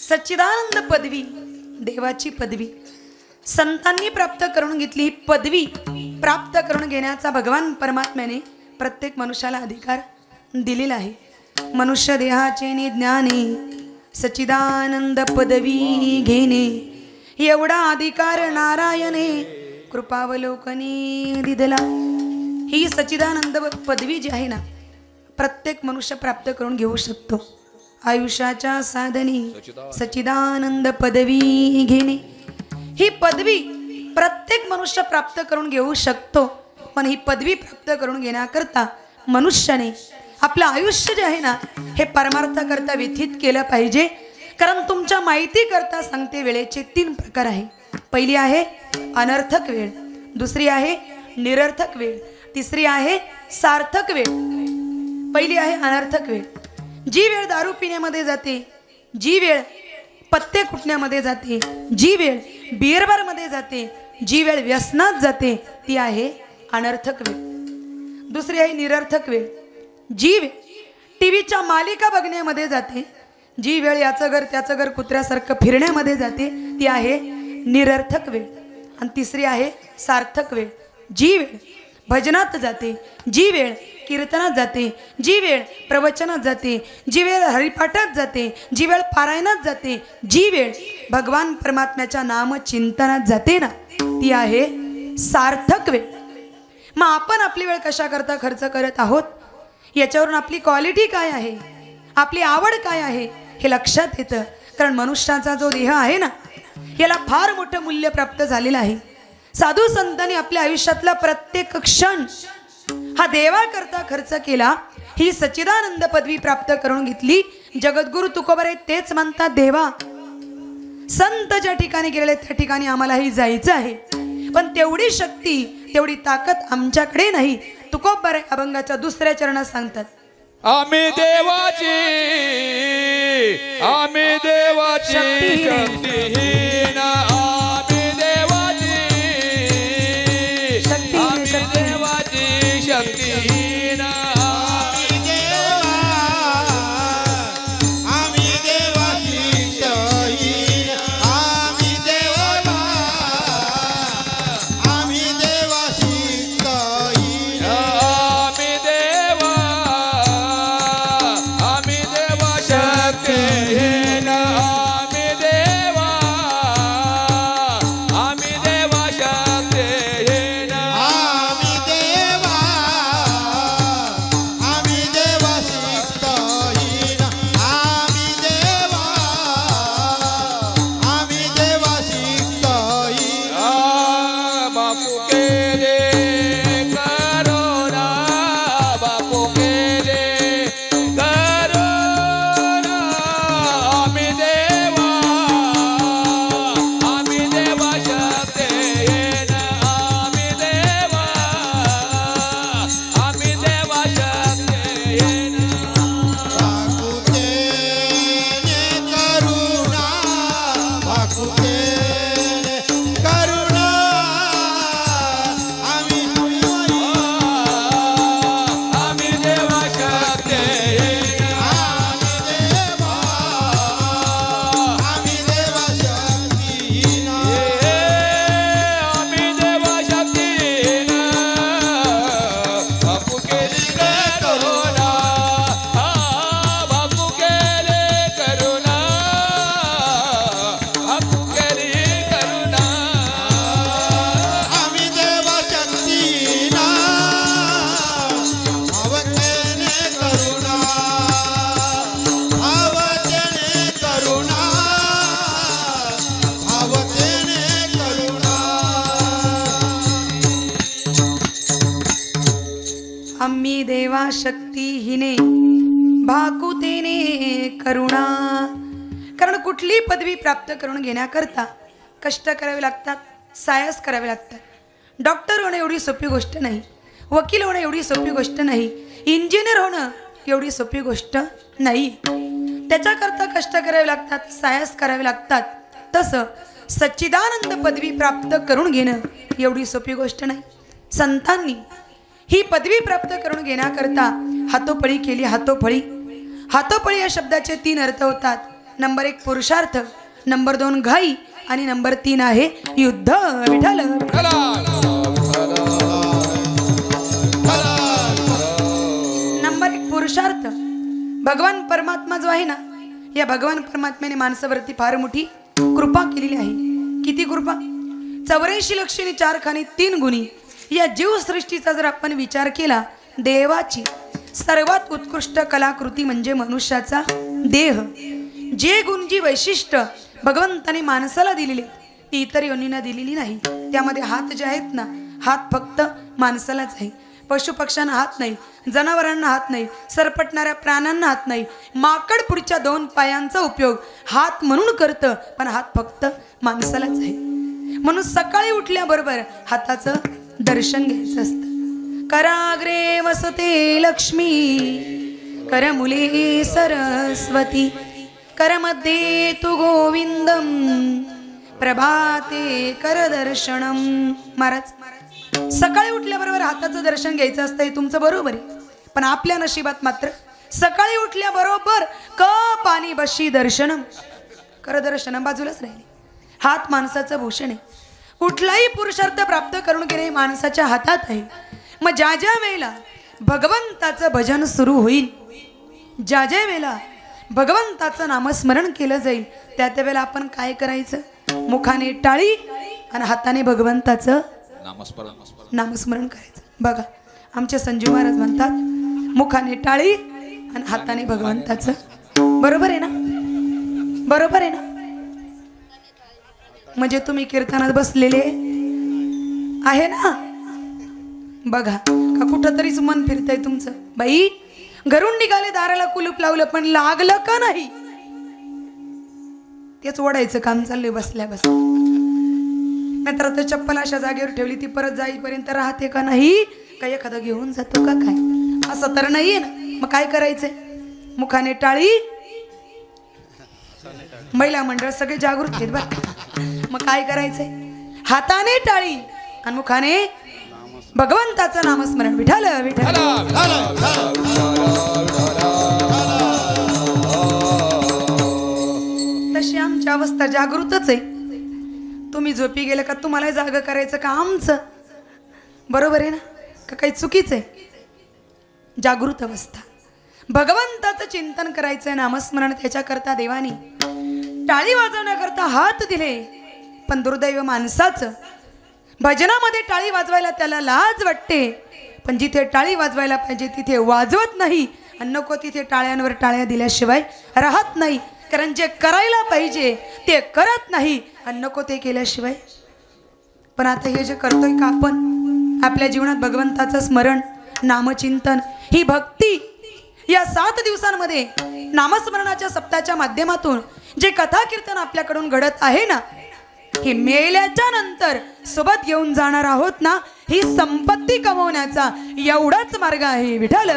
सच्चिदानंद पदवी देवाची पदवी संतांनी प्राप्त करून घेतली. ही पदवी प्राप्त करून घेण्याचा भगवान परमात्म्याने प्रत्येक मनुष्याला अधिकार दिलेला आहे. मनुष्य देहाचे नि ज्ञाने सच्चिदानंद पदवी घेणे एवढा अधिकार नारायणे कृपावलोकने दिदला. ही सच्चिदानंद पदवी जी आहे ना, प्रत्येक मनुष्य प्राप्त करून घेऊ शकतो. आयुष्याच्या साधने सच्चिदानंद पदवी घेणे ही पदवी प्रत्येक मनुष्य प्राप्त करून घेऊ शकतो. पण ही पदवी प्राप्त करून घेण्याकरता मनुष्याने आपलं आयुष्य जे आहे ना, हे परमार्थाकरता व्यतीत केलं पाहिजे. कारण तुमच्या माहिती करता सांगते, वेळेचे 3 प्रकार आहे. पहिली आहे अनर्थक वेळ, दुसरी आहे निरर्थक वेळ, तिसरी आहे सार्थक वेळ. पहिली आहे अनर्थक वेळ. जी वेळ दारू पिण्यामध्ये जाते, जी वेळ पत्ते कुटण्यामध्ये जाते, जी वेळ बिअर बारमध्ये जाते, जी वेळ व्यसनात जाते, ती आहे अनर्थक वेळ. दुसरी आहे निरर्थक वेळ. जी वेळ टीव्हीच्या मालिका बघण्यामध्ये जाते, जी वेळ याचं घर त्याचं घर कुत्र्यासारखं फिरण्यामध्ये जाते, ती आहे निरर्थक वेळ. आणि तिसरी आहे सार्थक वेळ. जी वेळ भजनात जाते, जी वेळ कीर्तनात जाते, जी वेळ प्रवचनात जाते, जी वेळ हरिपाठात जाते, जी वेळ पारायणात जाते, जी वेळ भगवान परमात्म्याच्या नामचिंतनात जाते ना, ती आहे सार्थक वेळ. मग आपण आपली वेळ कशा करता खर्च करत आहोत याच्यावरून आपली क्वालिटी काय आहे, आपली आवड काय आहे हे लक्षात येतं. कारण मनुष्याचा जो देह आहे ना, याला फार मोठं मूल्य प्राप्त झालेलं आहे. साधू संतांनी आपल्या आयुष्यातला प्रत्येक क्षण हा देवाकरता खर्च केला. ही सच्चिदानंद पदवी प्राप्त करून घेतली. जगद्गुरु तुकोबारे तेच म्हणतात, देवा संत ज्या ठिकाणी गेलेले त्या ठिकाणी आम्हालाही जायचं आहे, पण तेवढी शक्ती तेवढी ताकद आमच्याकडे नाही. तुकोबारे अभंगाच्या 2ऱ्या चरणात सांगतात, आम्ही देवाची शक्तिहीन. शक्तिहीन. आम्ही देवाची शक्तिहीन. आम्ही देवाची शहीन. आम्ही देवाला आम्ही देवाची शहीन. आम्ही देवा शक्तिहीन. आम्ही देवा स्तुती हिने भाकुतेने करुणा. कारण कुठली पदवी प्राप्त करून घेण्याकरता कष्ट करावे लागतात, सायस करावे लागतात. डॉक्टर होणं एवढी सोपी गोष्ट नाही, वकील होणं एवढी सोपी गोष्ट नाही, इंजिनियर होणं एवढी सोपी गोष्ट नाही. त्याच्याकरता कष्ट करावे लागतात, सायस करावे लागतात. तसं सच्चिदानंद पदवी प्राप्त करून घेणं एवढी सोपी गोष्ट नाही. संतांनी ही पदवी प्राप्त करून घेण्याकरता हातोपळी केली. हातोपळी, हातोपळी या शब्दाचे 3 अर्थ होतात. नंबर 1 पुरुषार्थ, नंबर 2 घाई आणि नंबर 3 आहे युद्ध. विठ्ठल. नंबर 1 पुरुषार्थ. भगवान परमात्मा जो आहे ना, या भगवान परमात्म्याने माणसावरती फार मोठी कृपा केलेली आहे. किती कृपा? 84 लक्षणी 4 खाणी 3 गुणी या जीवसृष्टीचा जर आपण विचार केला, देवाची सर्वात उत्कृष्ट कलाकृती म्हणजे मनुष्याचा देह. जे गुण, जी वैशिष्ट्य भगवंताने माणसाला दिलेली ती इतर योनींना दिलेली नाही. त्यामध्ये हात जे आहेत ना, हात फक्त माणसालाच आहे. पशुपक्ष्यांना हात नाही, जनावरांना हात नाही, सरपटणाऱ्या प्राण्यांना हात नाही. माकड पुढच्या 2 पायांचा उपयोग हात म्हणून करतं, पण हात फक्त माणसालाच आहे. म्हणून सकाळी उठल्याबरोबर हाताचं दर्शन घ्यायचं असतं. कराग्रे वसते लक्ष्मी, करमुले सरस्वती, करमध्ये तु गोविंदम, प्रभाते कर दर्शनम. महाराज, सकाळी उठल्याबरोबर हाताचं दर्शन घ्यायचं असतं, हे तुमचं बरोबर आहे. पण आपल्या नशिबात मात्र सकाळी उठल्याबरोबर क पाणी बशी दर्शनम, कर दर्शनम बाजूलाच राहिले. हात माणसाचं भूषण आहे. कुठलाही पुरुषार्थ प्राप्त करून घेणे माणसाच्या हातात आहे. मग ज्या ज्या वेळेला भगवंताचं भजन सुरू होईल, ज्या ज्या वेळेला भगवंताचं नामस्मरण केलं जाईल, त्या त्या वेळेला आपण काय करायचं? मुखाने टाळी आणि हाताने भगवंताचं नामस्मरण करायचं. बघा, आमचे संजीव महाराज म्हणतात, मुखाने टाळी आणि हाताने भगवंताचं. बरोबर आहे ना? बरोबर आहे ना? म्हणजे तुम्ही कीर्तनात बसलेले आहे ना? बघा, का कुठं तरीच मन फिरतंय तुमचं. बाई, घरून निघाले, दाराला कुलूप लावलं, पण लागलं का नाही? तेच ओढायचं काम चाललंय बसल्या बसल्या. नाहीतर आता चप्पल अशा जागेवर ठेवली, ती परत जाईपर्यंत राहते का नाही? काय एखादं घेऊन जातो का काय? असं तर नाहीये ना. मग काय करायचंय? मुखाने टाळी. महिला मंडळ सगळे जागृत आहेत बरं. मग काय करायचंय? हाताने टाळी आणि मुखाने भगवंताचं नामस्मरण. विठ्ठल विठ्ठल. तशी आमची अवस्था जागृतच आहे. तुम्ही झोपी गेले का तुम्हाला जाग करायचं का आमचं? बरोबर आहे ना? का काही चुकीचं आहे? जागृत अवस्था. भगवंताचं चिंतन करायचंय, नामस्मरण. त्याच्याकरता देवानी टाळी वाजवण्याकरता हात दिले. पण दुर्दैव माणसाचं, भजनामध्ये टाळी वाजवायला त्याला लाज वाटते, पण जिथे टाळी वाजवायला पाहिजे तिथे वाजवत नाही. आणि नको तिथे टाळ्यांवर टाळ्या दिल्याशिवाय राहत नाही. कारण जे करायला पाहिजे ते करत नाही आणि नको ते केल्याशिवाय. पण आता हे जे करतोय का आपण आपल्या जीवनात, भगवंताचं स्मरण, नामचिंतन, ही भक्ती, या 7 दिवसांमध्ये नामस्मरणाच्या सप्ताहाच्या माध्यमातून जे कथा कीर्तन आपल्याकडून घडत आहे ना, हे मेल्याच्या नंतर सोबत घेऊन जाणार आहोत ना, ही संपत्ती कमवण्याचा एवढाच मार्ग आहे. विठ्ठल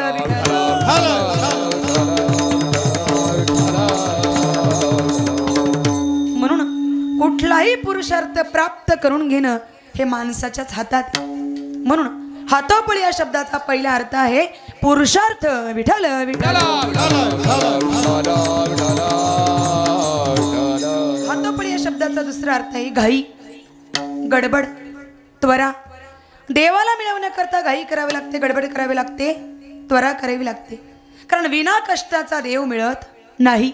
म्हणून कुठलाही पुरुषार्थ प्राप्त करून घेणं हे माणसाच्याच हातात. म्हणून हातोपळी या शब्दाचा पहिला अर्थ आहे पुरुषार्थ. विठ्ठल विठ्ठल. हातोपळी या शब्दाचा दुसरा अर्थ आहे घाई, गडबड, त्वरा. देवाला मिळवण्याकरता घाई करावी लागते, गडबड करावी लागते, त्वरा करावी लागते. कारण विना कष्टाचा देव मिळत नाही.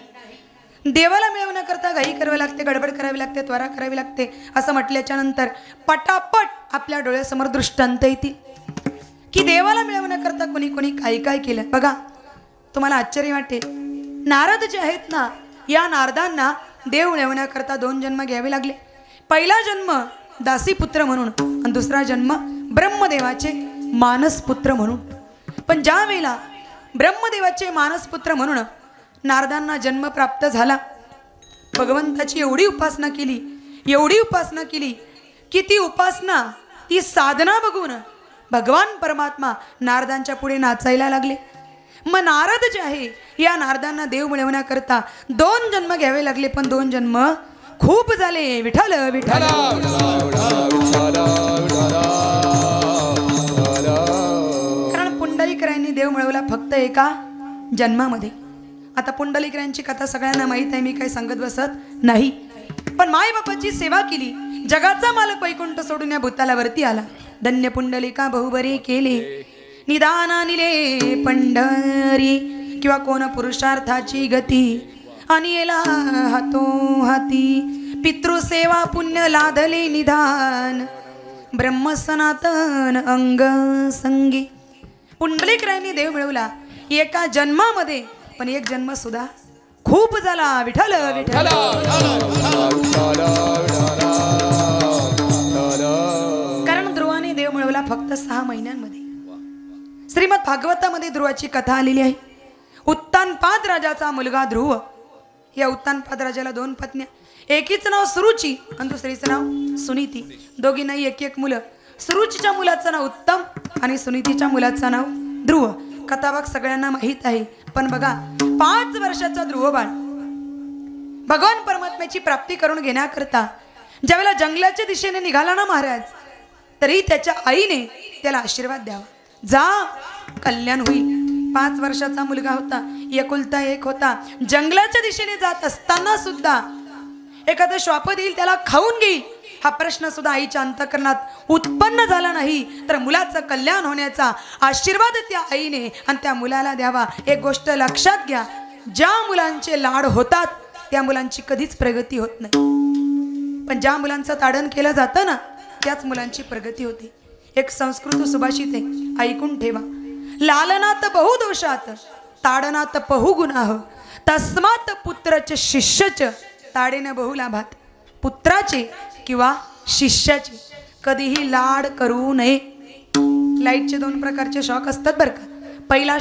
देवाला मिळवण्याकरता घाई करावी लागते, गडबड करावी लागते, त्वरा करावी लागते. असं म्हटल्याच्या नंतर पटापट आपल्या डोळ्यासमोर दृष्टांत येतील की देवाला मिळवण्याकरता कोणी कोणी काय काय केलं. बघा, तुम्हाला आश्चर्य वाटेल, नारद जे आहेत ना, या नारदांना देव मिळवण्याकरता 2 जन्म घ्यावे लागले. पहिला जन्म दासीपुत्र म्हणून आणि दुसरा जन्म ब्रह्मदेवाचे मानसपुत्र म्हणून. पण ज्या वेळेला ब्रह्मदेवाचे मानसपुत्र म्हणून नारदांना जन्म प्राप्त झाला. भगवंताची एवढी उपासना केली, एवढी उपासना केली की ती उपासना, ती साधना बघून भगवान परमात्मा नारदांच्या पुढे नाचायला लागले. मग नारद जे आहे, या नारदांना देव मिळवण्याकरता 2 जन्म घ्यावे लागले, पण 2 जन्म खूप झाले. विठ्ठल विठ्ठल. कारण पुंडलिकरायांनी देव मिळवला फक्त एका जन्मामध्ये. आता पुंडलिकरायांची कथा सगळ्यांना माहीत आहे, मी काही सांगत बसत नाही. पण माय बापाची सेवा केली, जगाचा मालक वैकुंठ सोडून या भूतालावरती आला. धन्य पुंडलिका बहुबरे केले, निदाना निले पंढरी, किंवा कोण पुरुषार्थाची गती, आणि येला हातो हाती पितृसेवा पुण्य लादले निधान, ब्रह्म सनातन अंग संगी. पुंडलिकरायांनी देव मिळवला एका जन्मामध्ये, पण एक जन्म सुद्धा खूप झाला. विठ्ठल विठ्ठल. कारण ध्रुवाने देव मिळवला फक्त 6 महिन्यांमध्ये. श्रीमद भागवतामध्ये ध्रुवाची कथा आलेली आहे. उत्तानपाद राजाचा मुलगा ध्रुव. या उत्तानपाद राजाला 2 पत्न्या, एकीचं नाव सुरुची आणि दुसरीचं नाव सुनीती. दोघींनाही एक मुलं. सुरुचीच्या मुलाचं नाव उत्तम आणि सुनीतीच्या मुलाचं नाव ध्रुव. कथाभाग सगळ्यांना माहीत आहे. पण बघा, 5 वर्षाचा ध्रुव बाळ भगवान परमात्म्याची प्राप्ती करून घेण्याकरता ज्यावेळेला जंगलाच्या दिशेने निघाला ना महाराज, तरी त्याच्या आईने त्याला आशीर्वाद द्यावा, जा कल्याण होईल. 5 वर्षाचा मुलगा होता, एकुलता एक होता. जंगलाच्या दिशेने जात असताना सुद्धा एखादं श्वापद येईल त्याला खाऊन घेईल, हा प्रश्न सुद्धा आईच्या अंतःकरणात उत्पन्न झाला नाही. तर मुलाचं कल्याण होण्याचा आशीर्वाद त्या आईने आणि त्या मुलाला द्यावा. एक गोष्ट लक्षात घ्या, ज्या मुलांचे लाड होतात त्या मुलांची कधीच प्रगती होत नाही. पण ज्या मुलांचं ताडण केलं जातं ना, त्याच मुलांची प्रगती होते. एक संस्कृत सुभाषित आहे, ऐकून ठेवा. लालनात बहुदोषात ताडनात बहुगुणाह, तस्मात पुत्रच शिष्यच ताडेन बहुलाभात. पुत्राचे किंवा शिष्याचे कधीही लाड करू नये. लाईटचे 2 प्रकारचे शॉक असतात बरं का. पहिला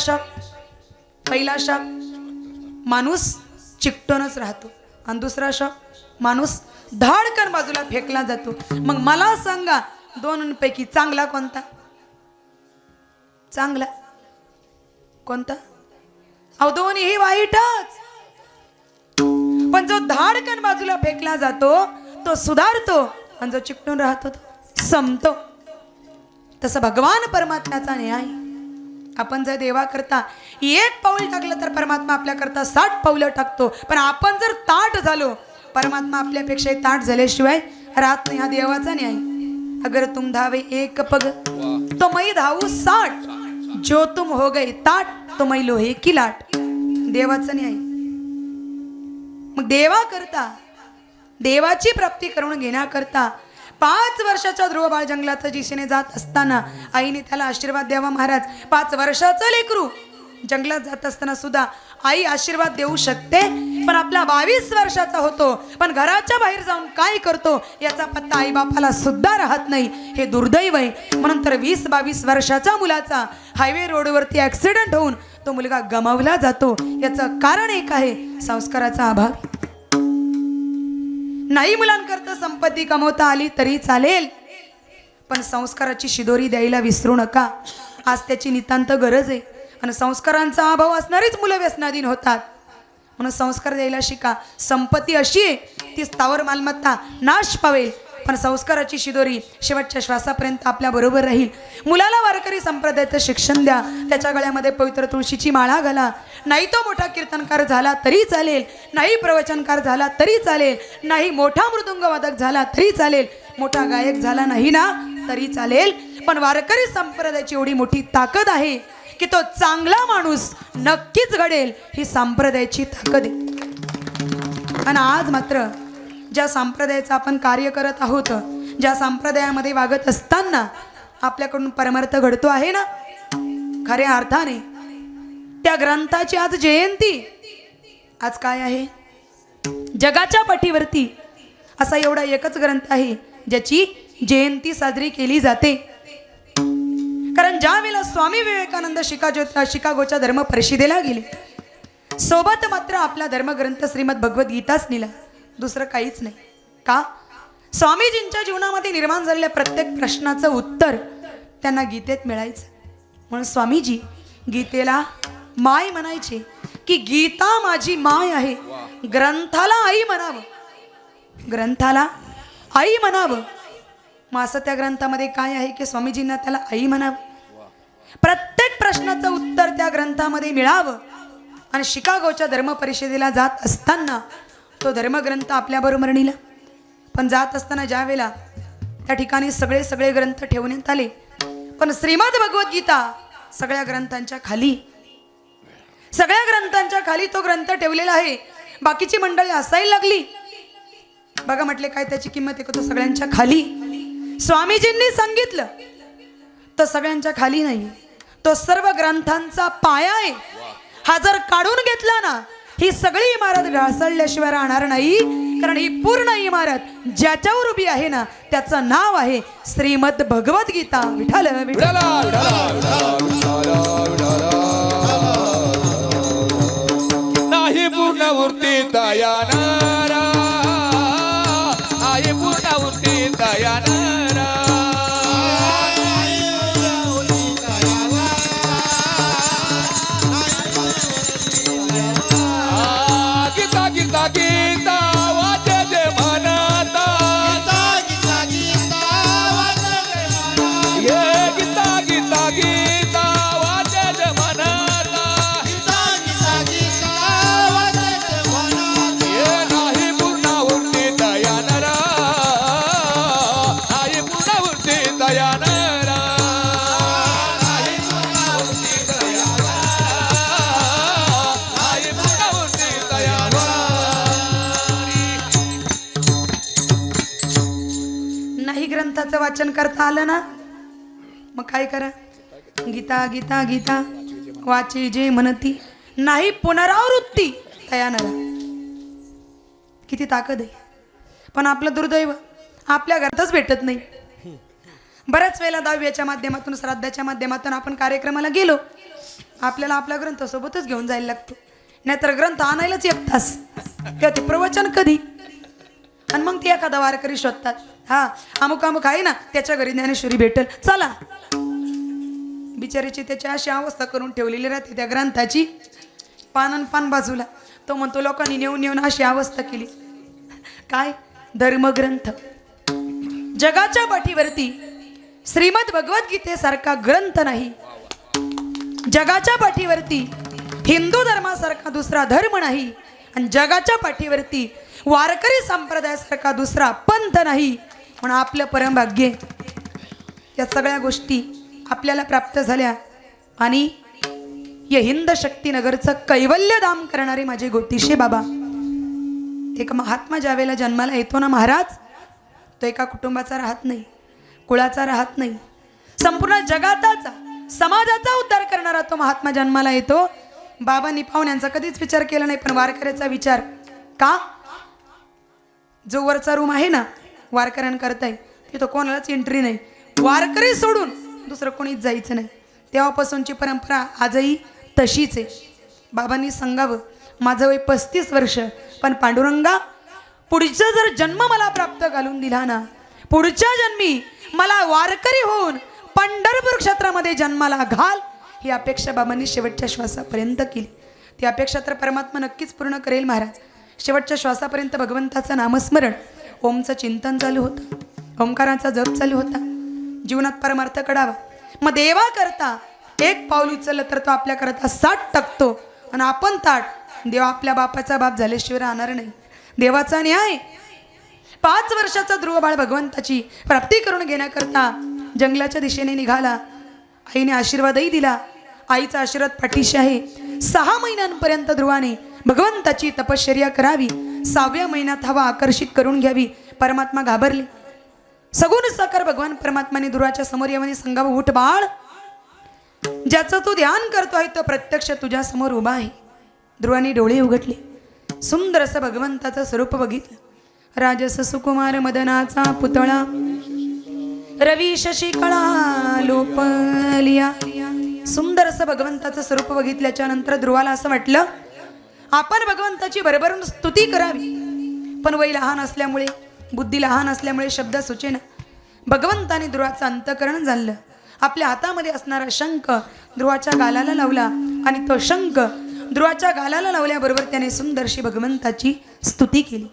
शॉक माणूस चिकटूनच राहतो, आणि दुसरा शॉक माणूस धाडकन बाजूला फेकला जातो. मग मला सांगा, 2 पैकी चांगला कोणता? चांगला कोणता? अहो, दोन्हीही वाईटच. पण जो धाडकन बाजूला फेकला जातो तो सुधारतो, आणि जो चिकटून राहतो तो संपतो. तसं भगवान परमात्म्याचा न्याय. आपण जर देवा करता 1 पाऊल टाकलं तर परमात्मा आपल्या करता 60 पावलं टाकतो. पण आपण जर ताट झालो, परमात्मा आपल्यापेक्षा ताट झाल्याशिवाय राहत नाही. हा देवाचा न्याय. अगर तुम धावे 1 पग तो मैं धावू 60, जो तुम हो गए ताट तो मैं लोहे की लाट. देवाचा न्याय. मग देवा करता, देवाची प्राप्ती करून घेण्याकरता 5 वर्षाचा ध्रुव बाळ जंगलाच्या दिशेने जात असताना आईने त्याला आशीर्वाद द्यावा. महाराज, 5 वर्षाचं लेकरू जंगलात जात असताना सुद्धा आई आशीर्वाद देऊ शकते, पण आपला 22 वर्षाचा होतो, पण घराच्या बाहेर जाऊन काय करतो याचा पत्ता आई बापाला सुद्धा राहत नाही. हे दुर्दैव आहे. म्हणून तर 20-22 वर्षाच्या मुलाचा हायवे रोडवरती ऍक्सिडेंट होऊन तो मुलगा गमावला जातो. याचं कारण एक आहे, संस्काराचा अभाव. नाही मुलांकरता संपत्ती कमवता आली तरी चालेल, पण संस्काराची शिदोरी द्यायला विसरू नका. आज त्याची नितांत गरज आहे. आणि संस्कारांचा अभाव असणारीच मुलं व्यसनाधीन होतात. म्हणून संस्कार द्यायला शिका. संपत्ती अशी आहे ती स्थावर मालमत्ता नाश पावेल, पण संस्काराची शिदोरी शेवटच्या श्वासापर्यंत आपल्या बरोबर राहील. मुलाला वारकरी संप्रदायाचं शिक्षण द्या, त्याच्या गळ्यामध्ये पवित्र तुळशीची माळा घाला. नाही तो मोठा कीर्तनकार झाला तरी चालेल, नाही प्रवचनकार झाला तरी चालेल, नाही मोठा मृदुंगवादक झाला तरी चालेल, मोठा गायक झाला नाही ना तरी चालेल, पण वारकरी संप्रदायाची एवढी मोठी ताकद आहे की तो चांगला माणूस नक्कीच घडेल. ही संप्रदायाची ताकद आहे. आणि आज मात्र ज्या संप्रदायाचं आपण कार्य करत आहोत, ज्या संप्रदायामध्ये वागत असताना आपल्याकडून परमार्थ घडतो आहे ना, खऱ्या अर्थाने त्या ग्रंथाची आज जयंती. आज काय आहे? जगाच्या पाठीवरती असा एवढा एकच ग्रंथ आहे ज्याची जयंती साजरी केली जाते. कारण ज्या वेळेला स्वामी विवेकानंद शिकागोच्या धर्म परिषदेला गेले, सोबत मात्र आपला धर्मग्रंथ श्रीमद भगवद्गीताच नेला, दुसरं काहीच नाही. का? स्वामीजींच्या जीवनामध्ये निर्माण झालेल्या प्रत्येक प्रश्नाचं उत्तर त्यांना गीतेत मिळायचं. म्हणून स्वामीजी गीतेला माय म्हणायचे की गीता माझी माय आहे. ग्रंथाला आई म्हणावं, ग्रंथाला आई म्हणावं. मग असं त्या ग्रंथामध्ये काय आहे की स्वामीजींना त्याला आई म्हणावं. प्रत्येक प्रश्नाचं उत्तर त्या ग्रंथामध्ये मिळावं. आणि शिकागोच्या धर्म परिषदेला जात असताना तो धर्मग्रंथ आपल्याबरोबर नेला. पण जात असताना ज्या वेळेला त्या ठिकाणी सगळे ग्रंथ ठेवण्यात आले, पण श्रीमद भगवद्गीता सगळ्या ग्रंथांच्या खाली तो ग्रंथ ठेवलेला आहे. बाकीची मंडळी असायला लागली. बघा म्हटले काय त्याची किंमत आहे का? तो सगळ्यांच्या खाली. स्वामीजींनी सांगितलं तो सगळ्यांच्या खाली नाही, तो सर्व ग्रंथांचा पाया आहे. हा जर काढून घेतला ना, ही सगळी इमारत ढासळल्याशिवाय राहणार नाही. कारण ही पूर्ण इमारत ज्याच्यावर उभी आहे ना, त्याचं नाव आहे श्रीमद भगवद्गीता. विठ्ठल विठ्ठल. नाही पूर्ण वृत्ती दयानारा, आहे पूर्ण वृत्ती दयानारा. गीता गीता गीता वाचे जे म्हणता, ये गीता गीता गीता वाचे जे म्हणता, ये नाही पूर्ण वृत्ती दयानरा, आहे पूर्ण वृत्ती दयानरा, आहे पूर्ण वृत्ती दयानरा, आहे पूर्ण वृत्ती दयानरा. नाही ग्रंथाचं वाचन करता आलं ना, मग काय करा? गीता गीता गीता वाचे जे म्हणती, नाही पुनरावृत्ती तयानरा. किती ताकद आहे. पण आपलं दुर्दैव आपल्या घरातच भेटत नाही. बऱ्याच वेळेला दहाव्याच्या माध्यमातून, श्राद्धाच्या माध्यमातून आपण कार्यक्रमाला गेलो, आपल्याला आपला ग्रंथ सोबतच घेऊन जायला लागतो. नाहीतर ग्रंथ आणायलाच एक तास, तेव्हा ते प्रवचन कधी. आणि मग ते एखादा वारकरी शोधतात, हा अमुक अमुक आहे ना, त्याच्या घरी ज्ञानेश्वरी भेटेल, चला. बिचारीची त्याची अशी अवस्था करून ठेवलेली राहते त्या ग्रंथाची, पान बाजूला. तो म्हणतो लोकांनी नेऊन अशी अवस्था केली. काय? धर्मग्रंथ. जगाच्या पाठीवरती श्रीमद भगवद्गीतेसारखा ग्रंथ नाही. जगाच्या पाठीवरती हिंदू धर्मासारखा दुसरा धर्म नाही. आणि जगाच्या पाठीवरती वारकरी संप्रदायासारखा दुसरा पंथ नाही. म्हणून आपलं परमभाग्य या सगळ्या गोष्टी आपल्याला प्राप्त झाल्या. आणि या हिंद शक्तीनगरचं कैवल्यधाम करणारे माझे गोतिशे बाबा. एक महात्मा ज्या वेळेला जन्माला येतो ना महाराज, तो एका कुटुंबाचा राहत नाही, कुळाचा राहत नाही, संपूर्ण जगाताचा, समाजाचा उद्धार करणारा तो महात्मा जन्माला येतो. बाबांनी पाहुण्यांचा कधीच विचार केला नाही, पण वारकऱ्याचा विचार का? जो वरचा रूम आहे ना वारकऱ्यांकरता, तिथं कोणालाच एंट्री नाही. वारकरी सोडून दुसरं कोणीच जायचं नाही. तेव्हापासूनची परंपरा आजही तशीच आहे. बाबांनी सांगावं, माझं वय 35 वर्ष, पण पांडुरंगा पुढचा जर जन्म मला प्राप्त घालून दिला ना, पुढच्या जन्मी मला वारकरी होऊन पंढरपूर क्षेत्रामध्ये जन्माला घाल, ही अपेक्षा बाबांनी शेवटच्या श्वासापर्यंत केली. ती अपेक्षा तर परमात्मा नक्कीच पूर्ण करेल महाराज. शेवटच्या श्वासापर्यंत भगवंताचं नामस्मरण, ओमचं चिंतन चालू होतं, ओंकाराचा जप चालू होता. जीवनात परमार्थ कडावा. मग देवा करता एक पाऊल उचललं तर तो आपल्या करता 60 टाकतो. आणि आपण ताट, देवा आपल्या बापाचा बाप झाल्याशिवाय राहणार नाही. देवाचा न्याय. 5 वर्षाचा ध्रुव बाळ भगवंताची प्राप्ती करून घेण्याकरता जंगलाच्या दिशेने निघाला. आईने आशीर्वादही दिला. आईचा आशीर्वाद पाठीशी आहे. 6 महिन्यांपर्यंत ध्रुवाने भगवंताची तपश्चर्या करावी. 6व्या महिन्यात हवा आकर्षित करून घ्यावी. परमात्मा घाबरले. सगुण साकार भगवान परमात्माने ध्रुवाच्या समोर येऊन सांगावं, उठ बाळ, ज्याचं तू ध्यान करतो आहे तो प्रत्यक्ष तुझ्या समोर उभा आहे. ध्रुवाने डोळे उघडले. सुंदर असं भगवंताचं स्वरूप बघितलं. राजस सुकुमार मदनाचा पुतळा, रवी शशिकळा लोपलिया. सुंदर असं भगवंताचं स्वरूप बघितल्याच्या नंतर ध्रुवाला असं वाटलं आपण भगवंताची भरभरून स्तुती करावी, पण वय लहान असल्यामुळे, बुद्धी लहान असल्यामुळे शब्द सुचेना. भगवंताने ध्रुवाचं अंतःकरण झालं. आपल्या हातामध्ये असणारा शंख ध्रुवाच्या गालाला लावला आणि तो शंख ध्रुवाच्या गालाला लावल्याबरोबर त्याने सुंदरशी भगवंताची स्तुती केली.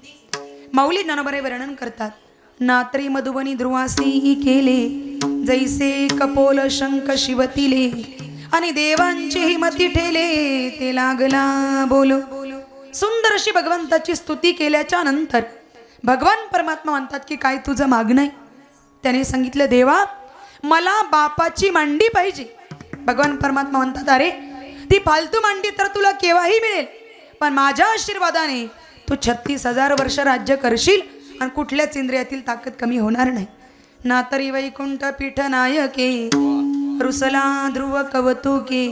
माऊली ज्ञानोबा वर्णन करतात, नात्री मधुबनी ध्रुवासी केले जैसे कपोल शंख शिवतिले आणि देवांची हिमती ठेले ते लागला बोलो. सुंदर अशी भगवंताची स्तुती केल्याच्या नंतर भगवान परमात्मा म्हणतात की काय तुझं मागणं आहे. त्याने सांगितलं देवा मला बापाची मांडी पाहिजे. भगवान परमात्मा म्हणतात अरे ती फालतू मांडी तर तुला केव्हाही मिळेल, पण माझ्या आशीर्वादाने तू 36,000 वर्ष राज्य करशील आणि कुठल्याच इंद्रियातील ताकद कमी होणार नाही. ना तरी वैकुंठ पीठ नायके रुसला ध्रुव कवतुके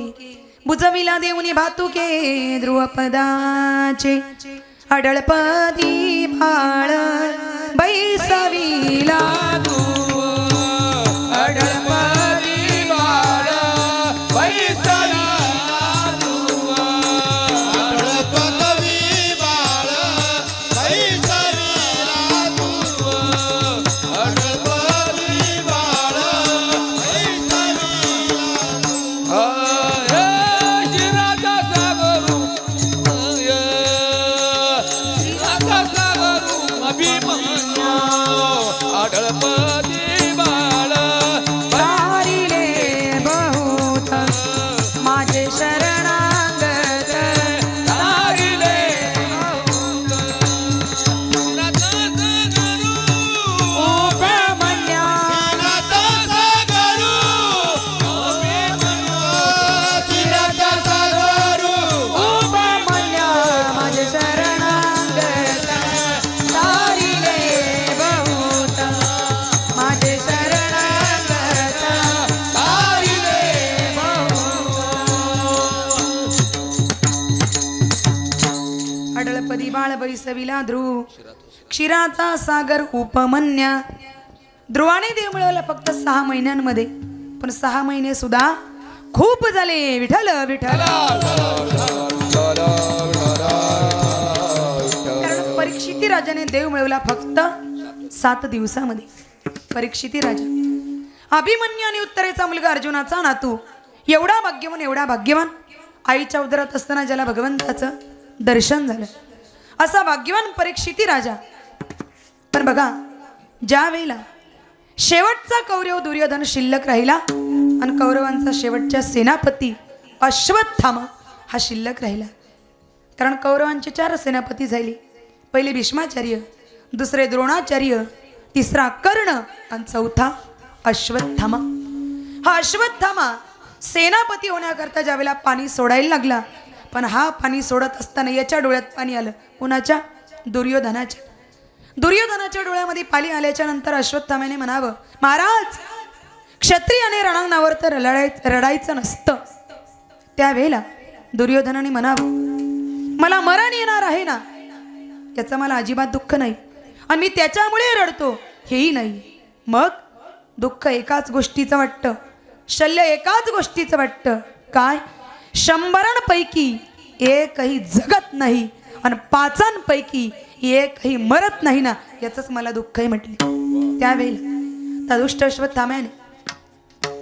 बुजविला देऊनी भातुके ध्रुवपदाचे अडळपदी बाळ बैसविला अडळपदी बाळ बैसविला पदवी बाळ बैसविला ध्रुव. अडपदी बाळ शिराचा सागरू शिराचा सागरू अभिमन्यू अडळपदी बाळ तारिले बहुत माझे शरणागत तारिले उपमन्या उपमन्या माझे शरणागत तारिले बहुत माझे शरणागत अडळपदी बाळ बैसविला ध्रुव क्षीराचा सागर उपमन्या. ध्रुवाने देव मिळवला फक्त 6 महिन्यांमध्ये, पण 6 महिने सुद्धा खूप झाले. विठ्ठल विठ्ठल. कारण परीक्षिती राजाने देव मिळवला फक्त 7 दिवसामध्ये. परीक्षिती राजा अभिमन्यू आणि उत्तरेचा मुलगा अर्जुनाचा नातू एवढा भाग्यवान, एवढा भाग्यवान, आईच्या उदरात असताना ज्याला भगवंताचं दर्शन झालं असा भाग्यवान परीक्षिती राजा. पण बघा ज्या वेळेला शेवटचा कौरव दुर्योधन शिल्लक राहिला आणि कौरवांचा शेवटचा सेनापती अश्वत्थामा हा शिल्लक राहिला. कारण कौरवांचे 4 सेनापती झाले. पहिले भीष्माचार्य, दुसरे द्रोणाचार्य, तिसरा कर्ण आणि चौथा अश्वत्थामा. हा अश्वत्थामा सेनापती होण्याकरता ज्यावेळेला पाणी सोडायला लागला, पण हा पाणी सोडत असताना याच्या डोळ्यात पाणी आलं. कुणाच्या? दुर्योधनाच्या. दुर्योधनाच्या डोळ्यामध्ये पाणी आल्याच्या नंतर अश्वत्थाम्याने म्हणावं महाराज क्षत्रियाने रणांगणावर तर रडायचं नसतं. त्यावेळेला दुर्योधनाने म्हणावं मला मरण येणार आहे ना, याचं मला अजिबात दुःख नाही आणि मी त्याच्यामुळे रडतो हेही नाही. मग दुःख एकाच गोष्टीचं वाटतं, शल्य एकाच गोष्टीचं वाटतं. काय? 100पैकी एकही जगत नाही आणि 5पैकी एकही मरत नाही ना, याचंच मला दुःख आहे म्हटले. त्यावेळेला त्या दुष्ट अश्वत्थाम्याने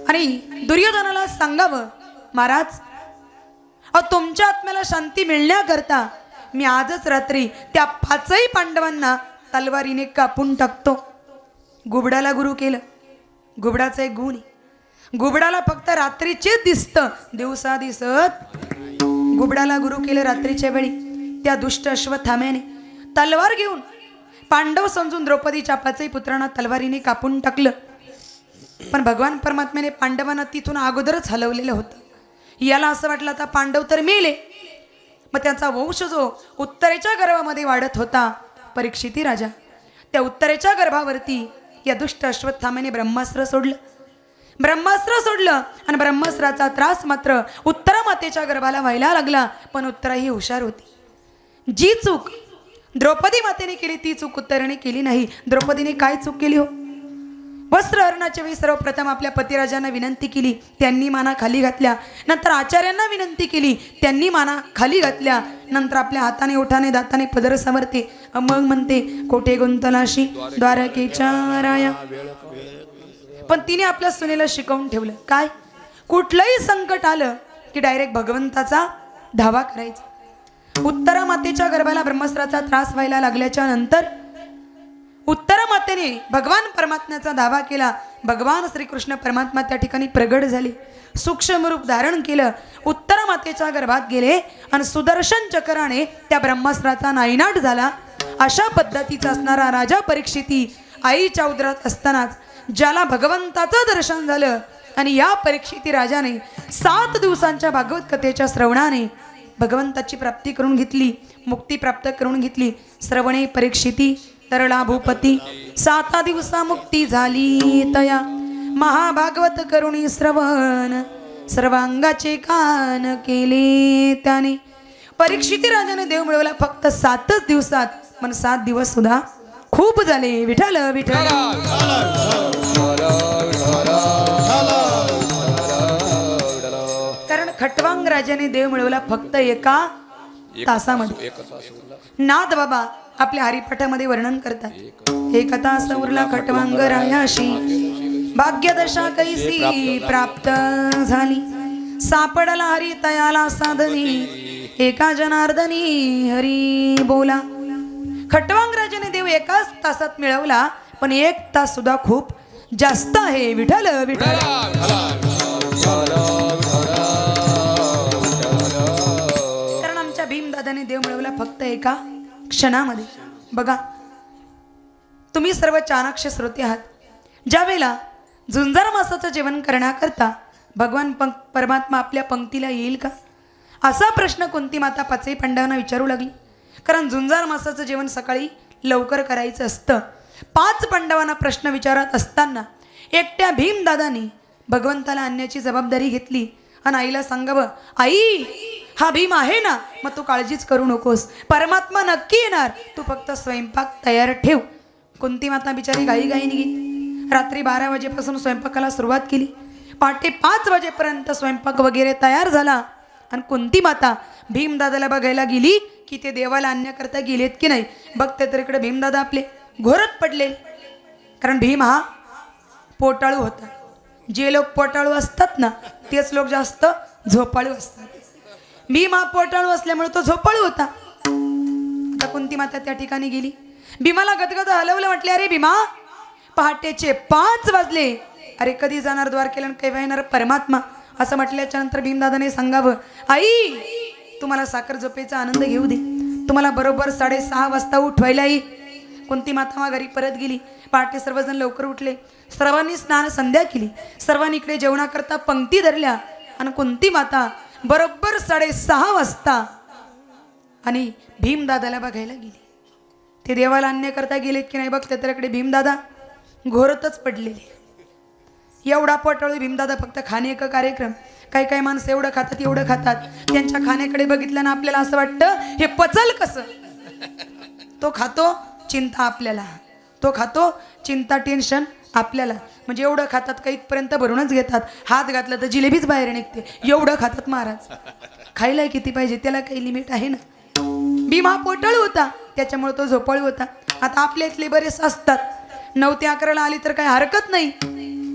आणि दुर्योधनाला सांगावं महाराज तुमच्या आत्म्याला शांती मिळण्याकरता मी आजच रात्री त्या 5ही पांडवांना तलवारीने कापून टाकतो. गुबडाला गुरु केलं. गुबडाचा एक गुण आहे, गुबडाला फक्त रात्रीचेच दिसतं, दिवसा दिसत. गुबडाला गुरु केलं रात्रीच्या वेळी. त्या दुष्ट अश्वत्थाम्याने तलवार घेऊन पांडव समजून द्रौपदीच्या 5ही पुत्रांना तलवारीने कापून टाकलं. पण भगवान परमात्म्याने पांडवांना तिथून अगोदरच हलवलेलं होतं. याला असं वाटलं आता पांडव तर मेले. मग त्यांचा वंश जो उत्तरेच्या गर्भामध्ये वाढत होता परीक्षिती राजा, त्या उत्तरेच्या गर्भावरती या दुष्ट अश्वत्थाम्याने ब्रह्मास्त्र सोडलं. ब्रह्मास्त्र सोडलं आणि ब्रह्मास्त्राचा त्रास मात्र उत्तरा मातेच्या गर्भाला व्हायला लागला. पण उत्तरा ही हुशार होती. जी चूक द्रौपदी मातेने केली ती चूक उत्तरेने केली नाही. द्रौपदीने काय चूक केली हो? वस्त्रहरणाच्या वेळी सर्वप्रथम आपल्या पतिराजांना विनंती केली, त्यांनी माना खाली घातल्या. नंतर आचार्यांना विनंती केली, त्यांनी माना खाली घातल्या. नंतर आपल्या हाताने ओठाने दाताने पदर सावरते. मग म्हणते, कोठे गुंतलाशी द्वारकेच्या राया. पण तिने आपल्या सुनेला शिकवून ठेवलं काय, कुठलंही संकट आलं की डायरेक्ट भगवंताचा धावा करायचा. उत्तरा मातेच्या गर्भाला ब्रह्मस्त्राचा त्रास व्हायला लागल्याच्या नंतर उत्तरा मातेने भगवान परमात्म्याचा धावा केला. भगवान श्रीकृष्ण परमात्मा त्या ठिकाणी प्रगट झाले, सूक्ष्म रूप धारण केलं, उत्तरा मातेच्या गर्भात गेले आणि सुदर्शन चक्राने त्या ब्रह्मास्त्राचा नायनाट झाला. अशा पद्धतीचा असणारा राजा परीक्षिती आईच्या उदरात असतानाच ज्याला भगवंताचं दर्शन झालं आणि या परीक्षिती राजाने 7 दिवसांच्या भागवत कथेच्या श्रवणाने भगवंताची प्राप्ती करून घेतली, मुक्ती प्राप्त करून घेतली. श्रवणे परीक्षिती तरला भूपती, 7 दिवसा मुक्ती झाली तया. महाभागवत करुणी श्रवण सर्वांगाचे कान केले त्याने. परीक्षिती राजाने देव मिळवला फक्त 7च दिवसात, पण 7 दिवस सुद्धा खूप झाले. विठ्ठल विठ्ठल. कारण खटवांग राजाने देव मिळवला फक्त एका तासामध्ये. नाथ बाबा आपल्या हरिपाठामध्ये वर्णन करतात, एक तास उरला खटवांग रायाशी, भाग्यदशा कैसी प्राप्त झाली, सापडला हरी तयाला साधनी, एका जनार्दनी हरी बोला. खटवांग राजाने देव एकाच तासात मिळवला, पण 1 तास सुद्धा खूप जास्त आहे. विठ्ठल विठ्ठल. कारण आमच्या भीमदादाने देव मिळवला फक्त एका क्षणामध्ये. बघा, तुम्ही सर्व चाणाक्ष श्रोते आहात. ज्या वेळेला झुंजार मासाचं जेवण करण्याकरता भगवान परमात्मा आपल्या पंक्तीला येईल का, असा प्रश्न कुंती माता 5 पांडवांना विचारू लागली. कारण झुंजार मासाचं जेवण सकाळी लवकर करायचं असतं. 5 पांडवांना प्रश्न विचारत असताना एकट्या भीमदादाने भगवंताला आणण्याची जबाबदारी घेतली आणि आईला सांगावं, आई हा भीम आहे ना, मग तू काळजीच करू नकोस, परमात्मा नक्की येणार, तू फक्त स्वयंपाक तयार ठेव. कुंती माता बिचारी घाईघाईने गेली. रात्री 12 वाजेपासून स्वयंपाकाला सुरुवात केली. पहाटे 5 वाजेपर्यंत स्वयंपाक वगैरे तयार झाला आणि कुंती माता भीमदादाला बघायला गेली की ते देवाला आणण्याकरता गेलेत की नाही. बघते तर इकडे भीमदादा आपले घोरत पडले. कारण भीम हा पोटाळू होता. जे लोक पोटाळू असतात ना, तेच लोक जास्त झोपाळू असतात. भीम हा पोटाळू असल्यामुळे तो झोपाळू होता. आता कुंती माता त्या ठिकाणी गेली, भीमाला गदगद हलवलं, म्हटले, अरे भीमा, पहाटेचे 5 वाजले, अरे कधी जाणार द्वारकेला, केव्हा येणार परमात्मा. असं म्हटल्याच्या नंतर भीमदादाने सांगावं, आई तुम्हाला साखर झोपेचा आनंद घेऊ दे, तुम्हाला बरोबर 6:30 वाजता उठवायला येईल. कुंती माता घरी परत गेली. पहाटे सर्वजण लवकर उठले, सर्वांनी स्नान संध्या केली, सर्वांनी इकडे जेवणाकरता पंक्ती धरल्या आणि कुंती माता बरोबर 6:30 वाजता आणि भीमदादाला बघायला गेली. ते देवाला आणण्याकरता गेलेत की नाही बघते तर इकडे भीमदादा घोरतच पडलेले. एवढा पटळू भीमदादा, फक्त खाणे एक कार्यक्रम. काही काही माणसं एवढं खातात एवढं खातात, त्यांच्या खाण्याकडे बघितलं ना आपल्याला असं वाटतं हे पचल कसं. तो खातो चिंता आपल्याला, तो खातो चिंता टेन्शन आपल्याला. म्हणजे एवढं खातात, काही इथपर्यंत भरूनच घेतात, हात घातला तर जिलेबीच बाहेर निघते, एवढं खातात महाराज. खायला किती पाहिजे, त्याला काही लिमिट आहे ना. भीम हा पोटाळू होता, त्याच्यामुळे तो झोपाळू होता. आता आपल्या इथले बरेच असतात, 9 ते 11ला आली तर काही हरकत नाही,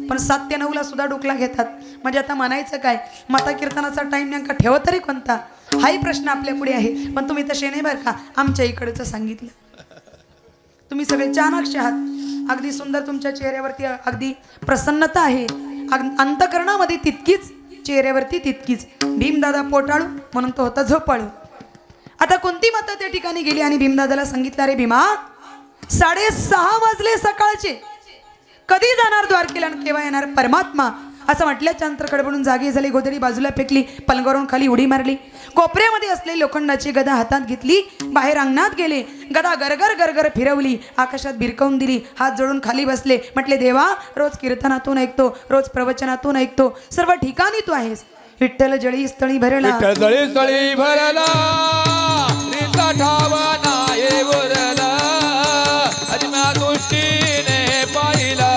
पण 7 ते 9ला सुद्धा डोकला घेतात. म्हणजे आता म्हणायचं काय, माता कीर्तनाचा टाइम नेमका ठेवा तरी कोणता, हाही प्रश्न आपल्या पुढे आहे. पण तुम्ही तसे नाही बरं का, आमच्या इकडचं सांगितलं. तुम्ही सगळे चाणाक्ष आहात, अगदी सुंदर, तुमच्या चेहऱ्यावरती अगदी प्रसन्नता आहे, अंतकरणामध्ये तितकीच, चेहऱ्यावरती तितकीच. भीमदादा पोटाळू म्हणून तो होता झोपाळू. आता कुंती माता त्या ठिकाणी गेली आणि भीमदादाला सांगितलं, अरे भीमा, 6:30 वाजले सकाळचे, कधी जाणार द्वारकेला आणि केव्हा येणार परमात्मा. असं म्हटल्याच्या नंतर कडबडून जागी झाली, गोधडी बाजूला फेकली, पलंगावरून खाली उडी मारली, कोपऱ्यामध्ये असलेली लोखंडाची गदा हातात घेतली, बाहेर अंगणात गेले, गदा गरगर गरगर फिरवली, आकाशात भिरकवून दिली, हात जोडून खाली बसले. म्हटले, देवा, रोज कीर्तनातून ऐकतो, रोज प्रवचनातून ऐकतो, सर्व ठिकाणी तू आहेस. विठ्ठल जळी स्थळी भरला, विठ्ठल जळी स्थळी भरला, रीता ठावा नाये उरला, अजम्या दृष्टीने पाहिला,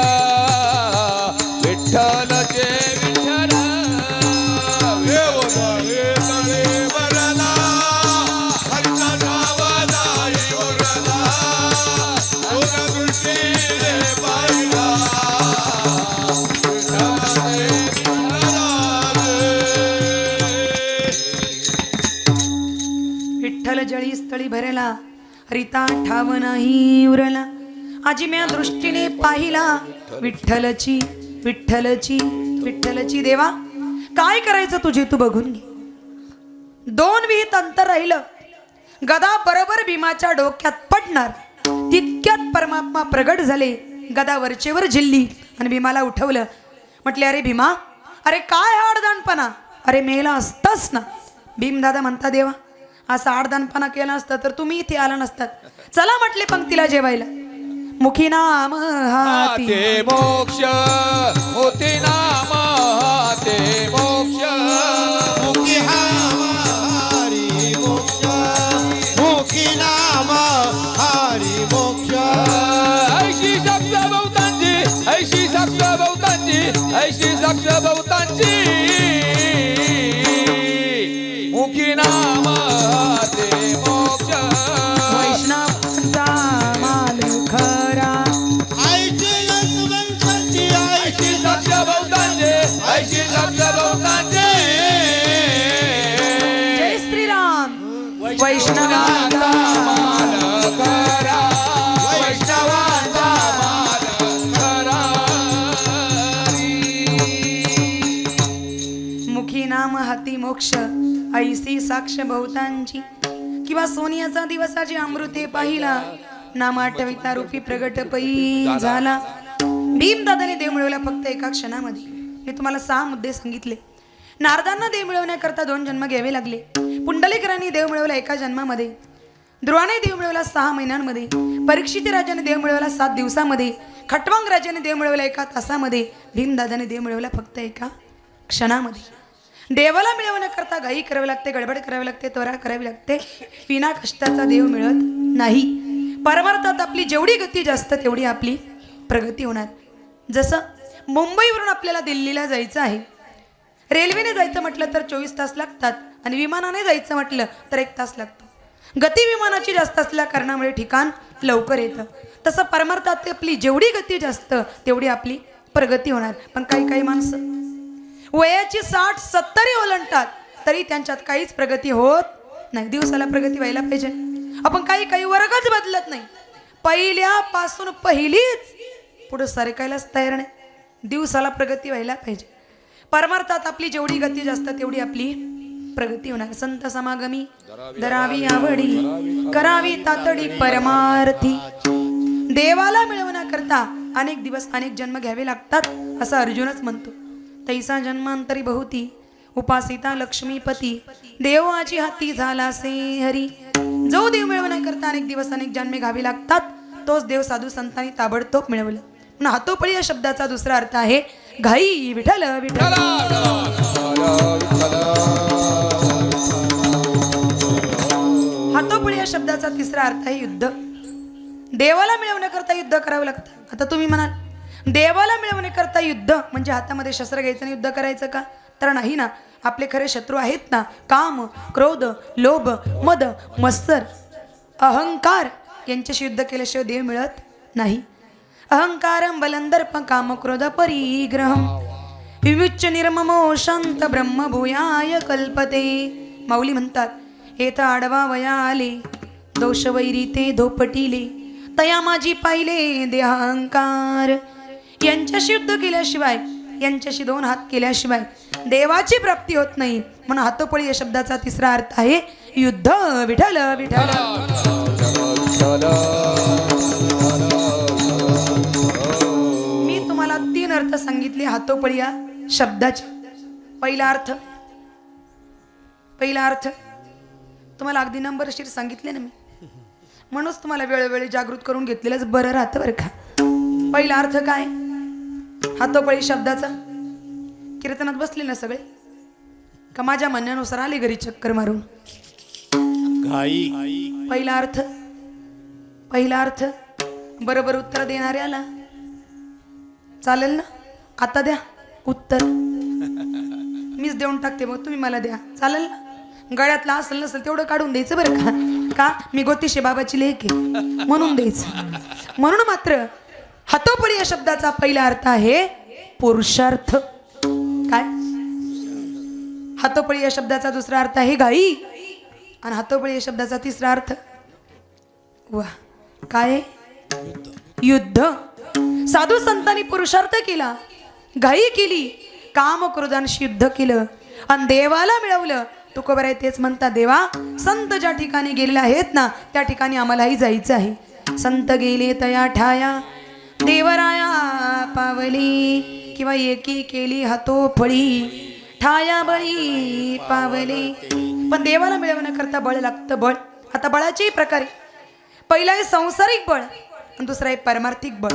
विठ्ठल जळी स्थळी भरला रिता ठाव नाही उरला आजी म्या दृष्टीने पाहिला विठ्ठलची विठ्ठलची विठ्ठलची देवा काय करायचं तुझे तू बघून घे 2 विहित अंतर राहिलं गदा बरोबर भीमाच्या डोक्यात पडणार तितक्यात परमात्मा प्रगट झाले गदा वरचेवर झिल्ली आणि भीमाला उठवलं म्हटले अरे भीमा अरे काय हा आडदानपणा अरे मेला असतास ना भीमदादा म्हणता देवा असा आडदानपणा केला असता तर तुम्ही इथे आला नसतात चला म्हटले पंक्तीला जेवायला मुखी नाम हाती हाते मोक्ष होते नाम हाते मोक्ष मुखी हरी मोक्ष मुखी नाम हरी मोक्ष ऐशी साक्ष बहुतांची ऐशी साक्ष बहुतांची ऐशी साक्ष बहुतांची मुखी नाम हाते मोक्ष वैष्णवांचा मान खरा आईची यशवंताची ऐशी साक्ष बहुतांची ऐशी साक्ष बहुतांची जय श्रीराम वैष्णवांचा मान करा वैष्णवांचा मान करा मुखी नाम हाती मोक्ष ऐसी साक्ष बहुतांची किंवा सोनियाचा दिवसाची अमृते पाहिला नामाटविता रूपी प्रगट पै झाला भीमदादाने देव मिळवला फक्त एका क्षणामध्ये मी तुम्हाला 6 मुद्दे सांगितले नारदांना देव मिळवण्याकरता 2 जन्म घ्यावे लागले पुंडलिकरांनी देव मिळवला एका जन्मामध्ये ध्रुवाने देव मिळवला 6 महिन्यांमध्ये परीक्षित राजाने देव मिळवला 7 दिवसामध्ये खटवांग राजाने देव मिळवला 1 तासामध्ये भीमदादाने देव मिळवला फक्त एका क्षणामध्ये देवाला मिळवण्याकरता घाई करावी लागते गडबड करावी लागते त्वरा करावी लागते विना कष्टाचा देव मिळत नाही परमार्थात आपली जेवढी गती जास्त तेवढी आपली प्रगती होणार जसं मुंबईवरून आपल्याला दिल्लीला जायचं आहे रेल्वेने जायचं म्हटलं तर 24 तास लागतात आणि विमानाने जायचं म्हटलं तर 1 तास लागतो गती विमानाची जास्त असल्या कारणामुळे ठिकाण लवकर येतं तसं परमार्थात आपली जेवढी गती जास्त तेवढी आपली प्रगती होणार पण काही माणसं वयाची 60-70 ओलांडतात तरी त्यांच्यात काहीच प्रगती होत नाही दिवसाला प्रगती व्हायला पाहिजे आपण काही वर्गच बदलत नाही पहिल्यापासून पहिलीच पुढे सरकायलाच तयार नाही दिवसाला प्रगती व्हायला पाहिजे परमार्थात आपली जेवढी गती जास्त तेवढी आपली प्रगती होणार संत समागमी धरावी आवडी करावी तातडी परमार्थी देवाला मिळवण्याकरता अनेक दिवस अनेक जन्म घ्यावे लागतात असं अर्जुनच म्हणतो तैसा जन्मांतरी बहुती उपासिता लक्ष्मीपती देवाची हाती झाला से हरी जो देव मिळवण्याकरता अनेक दिवस अनेक जन्मे घ्यावे लागतात तोच देव साधू संतांनी ताबडतोब मिळवलं म्हणून हातोपळी या शब्दाचा दुसरा अर्थ आहे घाई विठ्ठल विठ्ठल हातोपळी या शब्दाचा तिसरा अर्थ आहे युद्ध देवाला मिळवण्याकरता युद्ध करावं लागतं आता तुम्ही म्हणाल देवाला मिळवण्याकरता युद्ध म्हणजे हातामध्ये शस्त्र घ्यायचं आणि युद्ध करायचं का तर नाही ना आपले खरे शत्रू आहेत ना काम क्रोध लोभ मद मत्सर अहंकार यांच्याशी युद्ध केल्याशिवाय देव मिळत नाही अहंकारम बलंदर्प काम क्रोध परिग्रहम विमुच्च निर्ममो शांत ब्रह्म भूयाय कल्पते माऊली म्हणतात येता आडवा वया आले दोष वैरी ते धोपटिले तया माझी पाहिले देहांकार यांच्याशी युद्ध केल्याशिवाय यांच्याशी 2 हात केल्याशिवाय देवाची प्राप्ती होत नाही म्हणून हातोपळी या शब्दाचा तिसरा अर्थ आहे युद्ध विठ्ठल विठ्ठल मी तुम्हाला 3 अर्थ सांगितले हातोपळी या शब्दाचे पहिला अर्थ तुम्हाला अगदी नंबरशीर सांगितले ना मी म्हणूनच तुम्हाला वेळोवेळी जागृत करून घेतलेलंच बरं राहतं बरं का पहिला अर्थ काय हातोपळी शब्दाचा कीर्तनात बसले ना सगळे का माझ्या म्हणण्यानुसार आले घरी चक्कर मारून घाई पहिला अर्थ बरोबर उत्तर देणाऱ्याला चालेल ना आता द्या उत्तर मीच देऊन टाकते मग तुम्ही मला द्या चालेल ना गळ्यातला असेल नसेल तेवढं काढून द्यायचं बरं का मी गोतीशे बाबाची लेक आहे म्हणून द्यायचं म्हणून मात्र हातोपळी या शब्दाचा पहिला अर्थ आहे पुरुषार्थ काय हातोपळी या शब्दाचा दुसरा अर्थ आहे घाई आणि हातोबळी या शब्दाचा तिसरा अर्थ वा काय आहे? युद्ध. साधू संतांनी पुरुषार्थ केला, घाई केली, काम क्रोधांशी युद्ध केलं आणि देवाला मिळवलं. तुकोबाराय तेच म्हणतात, देवा संत ज्या ठिकाणी गेलेले आहेत ना त्या ठिकाणी आम्हालाही जायचं आहे. संत गेले तया ठाया देवराया पावली, किंवा एकी केली हातोफळी ठाया बळी पावले. पण देवाला मिळवण्याकरता बळ लागतं. बळ आता बळाचेही प्रकार आहे. पहिला आहे सांसारिक बळ आणि दुसरा आहे परमार्थिक बळ.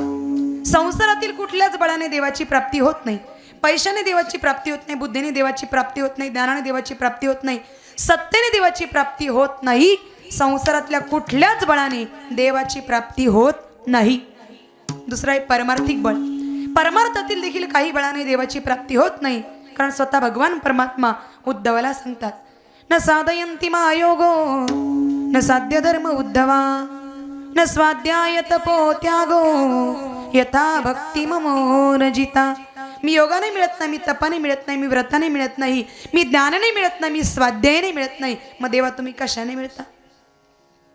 संसारातील कुठल्याच बळाने देवाची प्राप्ती होत नाही. पैशाने देवाची प्राप्ती होत नाही, बुद्धीने देवाची प्राप्ती होत नाही, ज्ञानाने देवाची प्राप्ती होत नाही, सत्तेने देवाची प्राप्ती होत नाही. संसारातल्या कुठल्याच बळाने देवाची प्राप्ती होत नाही. दुसरा आहे परमार्थिक बळ. परमार्थातील देखील काही बळाने देवाची प्राप्ती होत नाही. कारण स्वतः भगवान परमात्मा उद्धवाला सांगतात, न साधयंती मायोगो न साध्य धर्म उद्धवा न स्वाध्याय तपो त्यागो यथा भक्ती ममो न जिता. मी योगाने मिळत नाही, मी तपाने मिळत नाही, मी व्रताने मिळत नाही, मी ज्ञानाने मिळत नाही, मी स्वाध्यायाने मिळत नाही. मग देवा तुम्ही कशाने मिळता?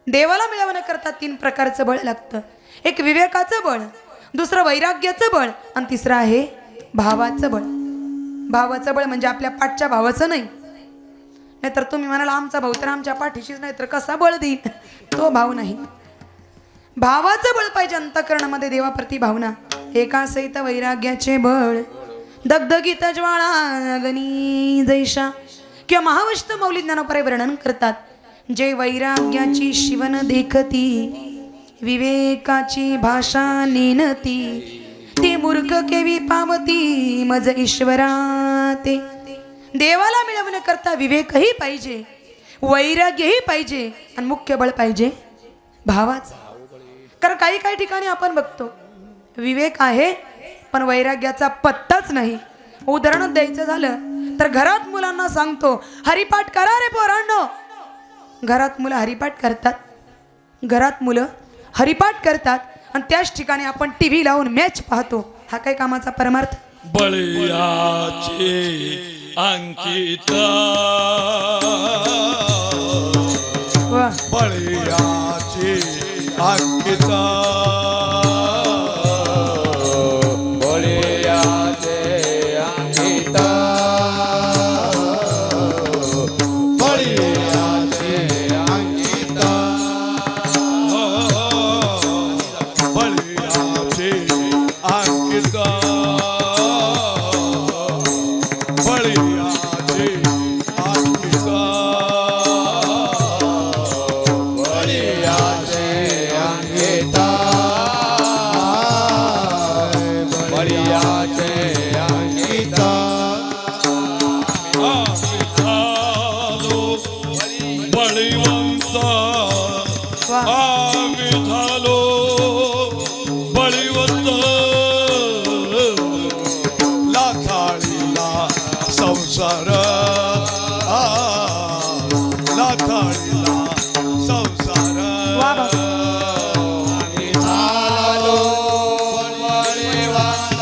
देवाला मिळवण्याकरता 3 प्रकारचं बळ लागतं. एक विवेकाचं बळ, दुसरं वैराग्याचं बळ आणि तिसरं आहे भावाचं बळ. भावाचं बळ म्हणजे आपल्या पाठच्या भावाचं नाही. नाहीतर तुम्ही म्हणाल आमचा भाऊ तर आमच्या पाठीशीच नाही तर कसा बळ देईल, तो भाव नाही. भावाचं बळ पाहिजे अंतःकरणामध्ये देवाप्रती भावना. एका सहित वैराग्याचे बळ दगदगीत ज्वाळा अग्नी जैशा. किंवा महावष्ट मौली ज्ञानोपरे वर्णन करतात, जे वैराग्याची शिवन देखती विवेकाची भाषा नेनती ते मूर्ख केवी पावती मज ईश्वरा ते. देवाला मिळवण्याकरता विवेकही पाहिजे, वैराग्यही पाहिजे आणि मुख्य बळ पाहिजे भावाचं. कारण काही काही ठिकाणी आपण बघतो विवेक आहे पण वैराग्याचा पत्ताच नाही. उदाहरण द्यायचं झालं तर घरात मुलांना सांगतो हरिपाठ करा रे पोरांनो. घरात मुलं हरिपाठ करतात, घरात मुलं हरिपाठ करतात आणि त्याच ठिकाणी आपण टीव्ही लावून मॅच पाहतो. हा काय कामाचा परमार्थ? बळीयाचे अंकित वा बळीयाचे अंकित बळीयाचे अंकित बळीयाचे अंकित बळीयाचे अंकित बळीयाचे अंकित बळीयाचे अंकित बळीयाचे अंकित बळीवंत वा आम्ही झालो बळीवंत लाथाळीला संसार लाथाळीला संसार वा बाबा. आम्ही झालो बळीवंत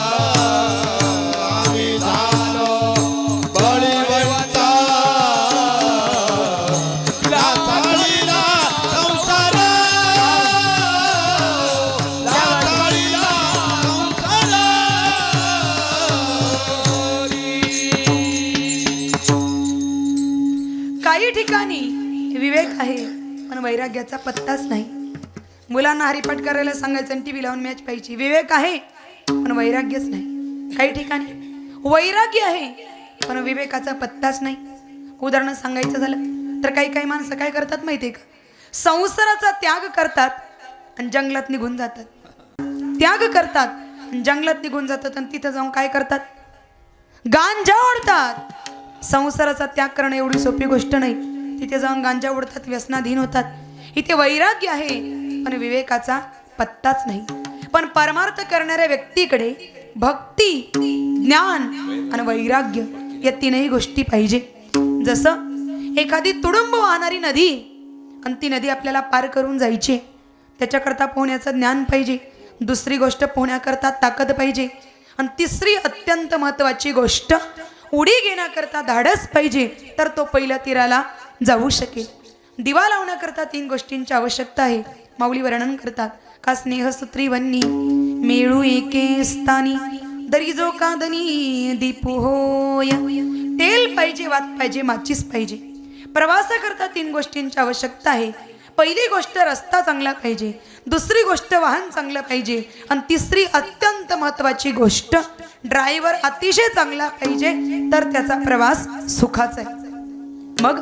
आम्ही झालो बळीवंत लाथाळीला संसार लाथाळीला संसार. काही ठिकाणी विवेक आहे पण वैराग्याचा पत्ताच नाही. मुलांना हरिपाठ करायला सांगायचं आणि टीव्ही लावून मॅच पाहिजे. विवेक आहे पण वैराग्यच नाही. काही ठिकाणी वैराग्य आहे पण विवेकाचा पत्ताच नाही. उदाहरण सांगायचं झालं तर काही काही माणसं काय करतात माहितीये का, संसाराचा त्याग करतात आणि जंगलात निघून जातात. त्याग करतात आणि जंगलात निघून जातात आणि तिथं जाऊन काय करतात, गांजा ओढतात. संसाराचा त्याग करणं एवढी सोपी गोष्ट नाही. तिथे जाऊन गांजा ओढतात, व्यसनाधीन होतात. इथे वैराग्य आहे पण विवेकाचा पत्ताच नाही. पण परमार्थ करणाऱ्या व्यक्तीकडे भक्ती, ज्ञान आणि वैराग्य या 3ही गोष्टी पाहिजे. जसं एखादी तुडुंब वाहणारी नदी आणि ती नदी आपल्याला पार करून जायची, त्याच्याकरता पोहण्याचं ज्ञान पाहिजे. दुसरी गोष्ट पोहण्याकरता ताकद पाहिजे आणि तिसरी अत्यंत महत्त्वाची गोष्ट उडी घेण्याकरता धाडस पाहिजे. तर तो पहिल्या तीराला जाऊ शकेल. दिवा लावण्याकरता 3 गोष्टींची आवश्यकता आहे. माऊली वर्णन करतात का स्नेहसूत्री वन्नी मेळू एके स्थानी दरी जो कादनी दीप होय. तेल पाहिजे, वात पाहिजे, माचीस पाहिजे. प्रवासाकरता 3 गोष्टींची आवश्यकता आहे. पहिली गोष्ट रस्ता चांगला पाहिजे, दुसरी गोष्ट वाहन चांगलं पाहिजे आणि तिसरी अत्यंत महत्त्वाची गोष्ट ड्रायव्हर अतिशय चांगला पाहिजे, तर त्याचा प्रवास सुखाचा आहे. मग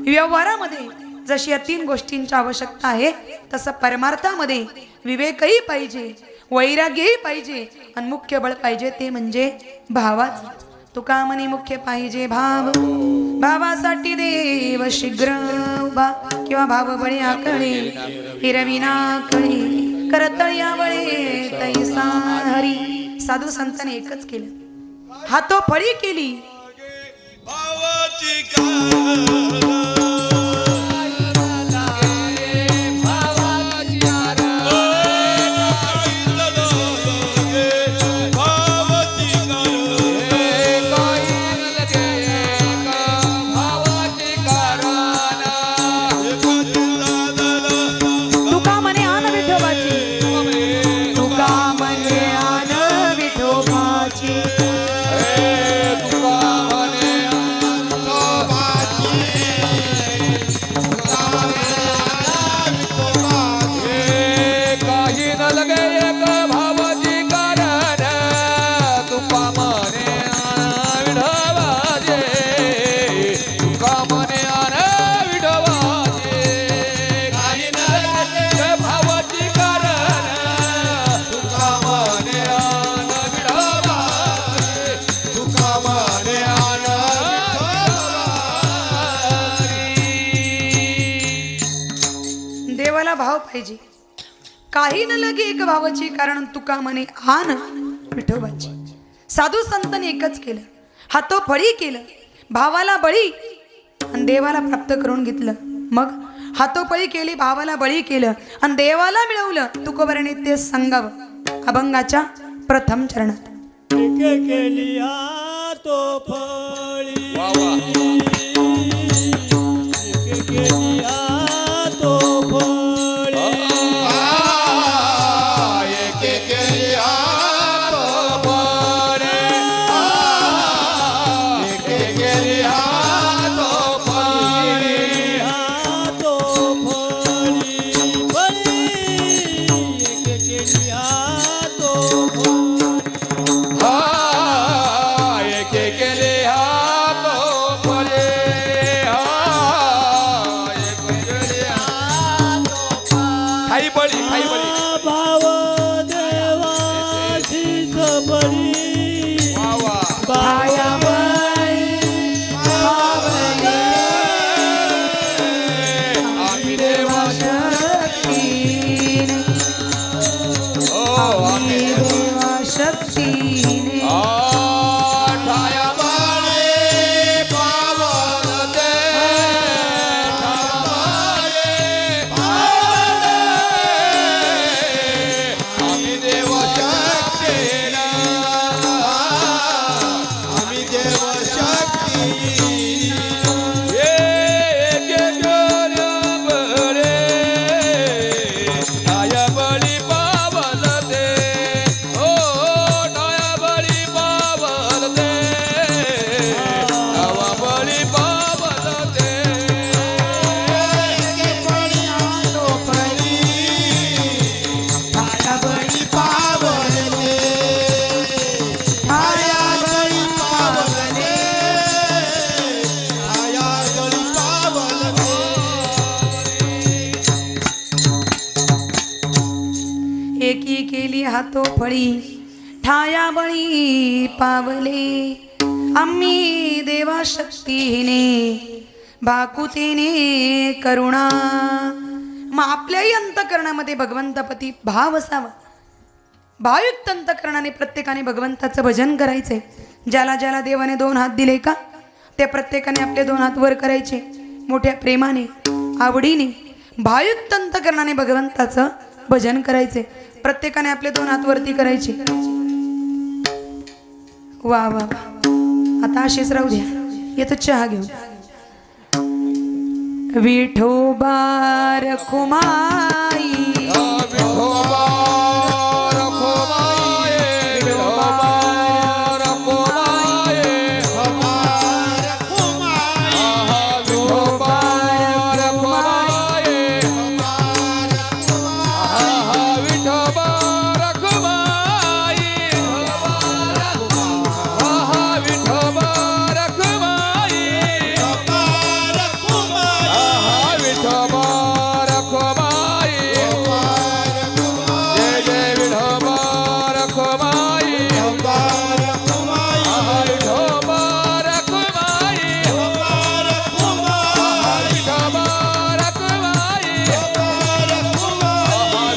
व्यवहारामध्ये जशी या 3 गोष्टींची आवश्यकता आहे तसं परमार्थामध्ये विवेकही पाहिजे, वैराग्यही पाहिजे आणि मुख्य बळ पाहिजे ते म्हणजे भावाच. तुका म्हणे मुख्य पाहिजे भाव, भावासाठी देव शीघ्र उभा किंवा भाव बळे आकळे हिरविना कळे करतळ्या बळे तैसा हरी. साधू संतांनी एकच केलं, हातोफळी केली. भावाची कार भाव पाहिजे. काही न लगे एक भावाची कारण तुका म्हणे आन विठोबाची. साधू संतांनी एकच केलं, हातोफळी केलं, भावाला बळी आणि देवाला प्राप्त करून घेतलं. मग हातोफळी केली, भावाला बळी केलं आणि देवाला मिळवलं. तुकोबराने ते सांगावं अभंगाच्या प्रथम चरणात. केली हातोफळी वा वा. केली हातोफळी भाव देवाची बळी भाया आम्ही देवा शक्तीने आम्ही देवा शक्तीने एकी केली हातोफळी ठाया बळी पावले आम्ही देवा शक्तीने भाकुतीने करुणा. मग आपल्याही अंतकरणामध्ये भगवंतापती भाव असावा. भावयुक्त अंतकरणाने प्रत्येकाने भगवंताचं भजन करायचंय. ज्याला ज्याला देवाने 2 हात दिले का त्या प्रत्येकाने आपले 2 हात वर करायचे. मोठ्या प्रेमाने आवडीने भावयुक्त अंतकरणाने भगवंताचं भजन करायचे. प्रत्येकाने आपले 2 हात वरती करायचे. वा वा वा. आता अशीच राहू द्या. येतो चहा घेऊन. विठोबा रखुमाई विठोबा रखुमाई विठोबा रखुमाई विठोबा रखुमाई विठोबा रखुमाई विठोबा रखुमाई विठोबा रखुमाई जय जय विठोबा रखुमाई विठोबा रखुमाई विठोबा रखुमाई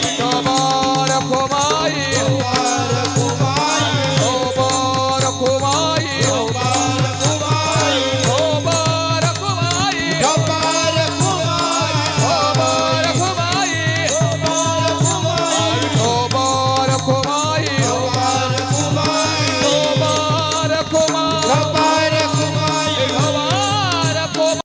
विठोबा रखुमाई विठोबा रखुमाई विठोबा रखुमाई विठोबा रखुमाई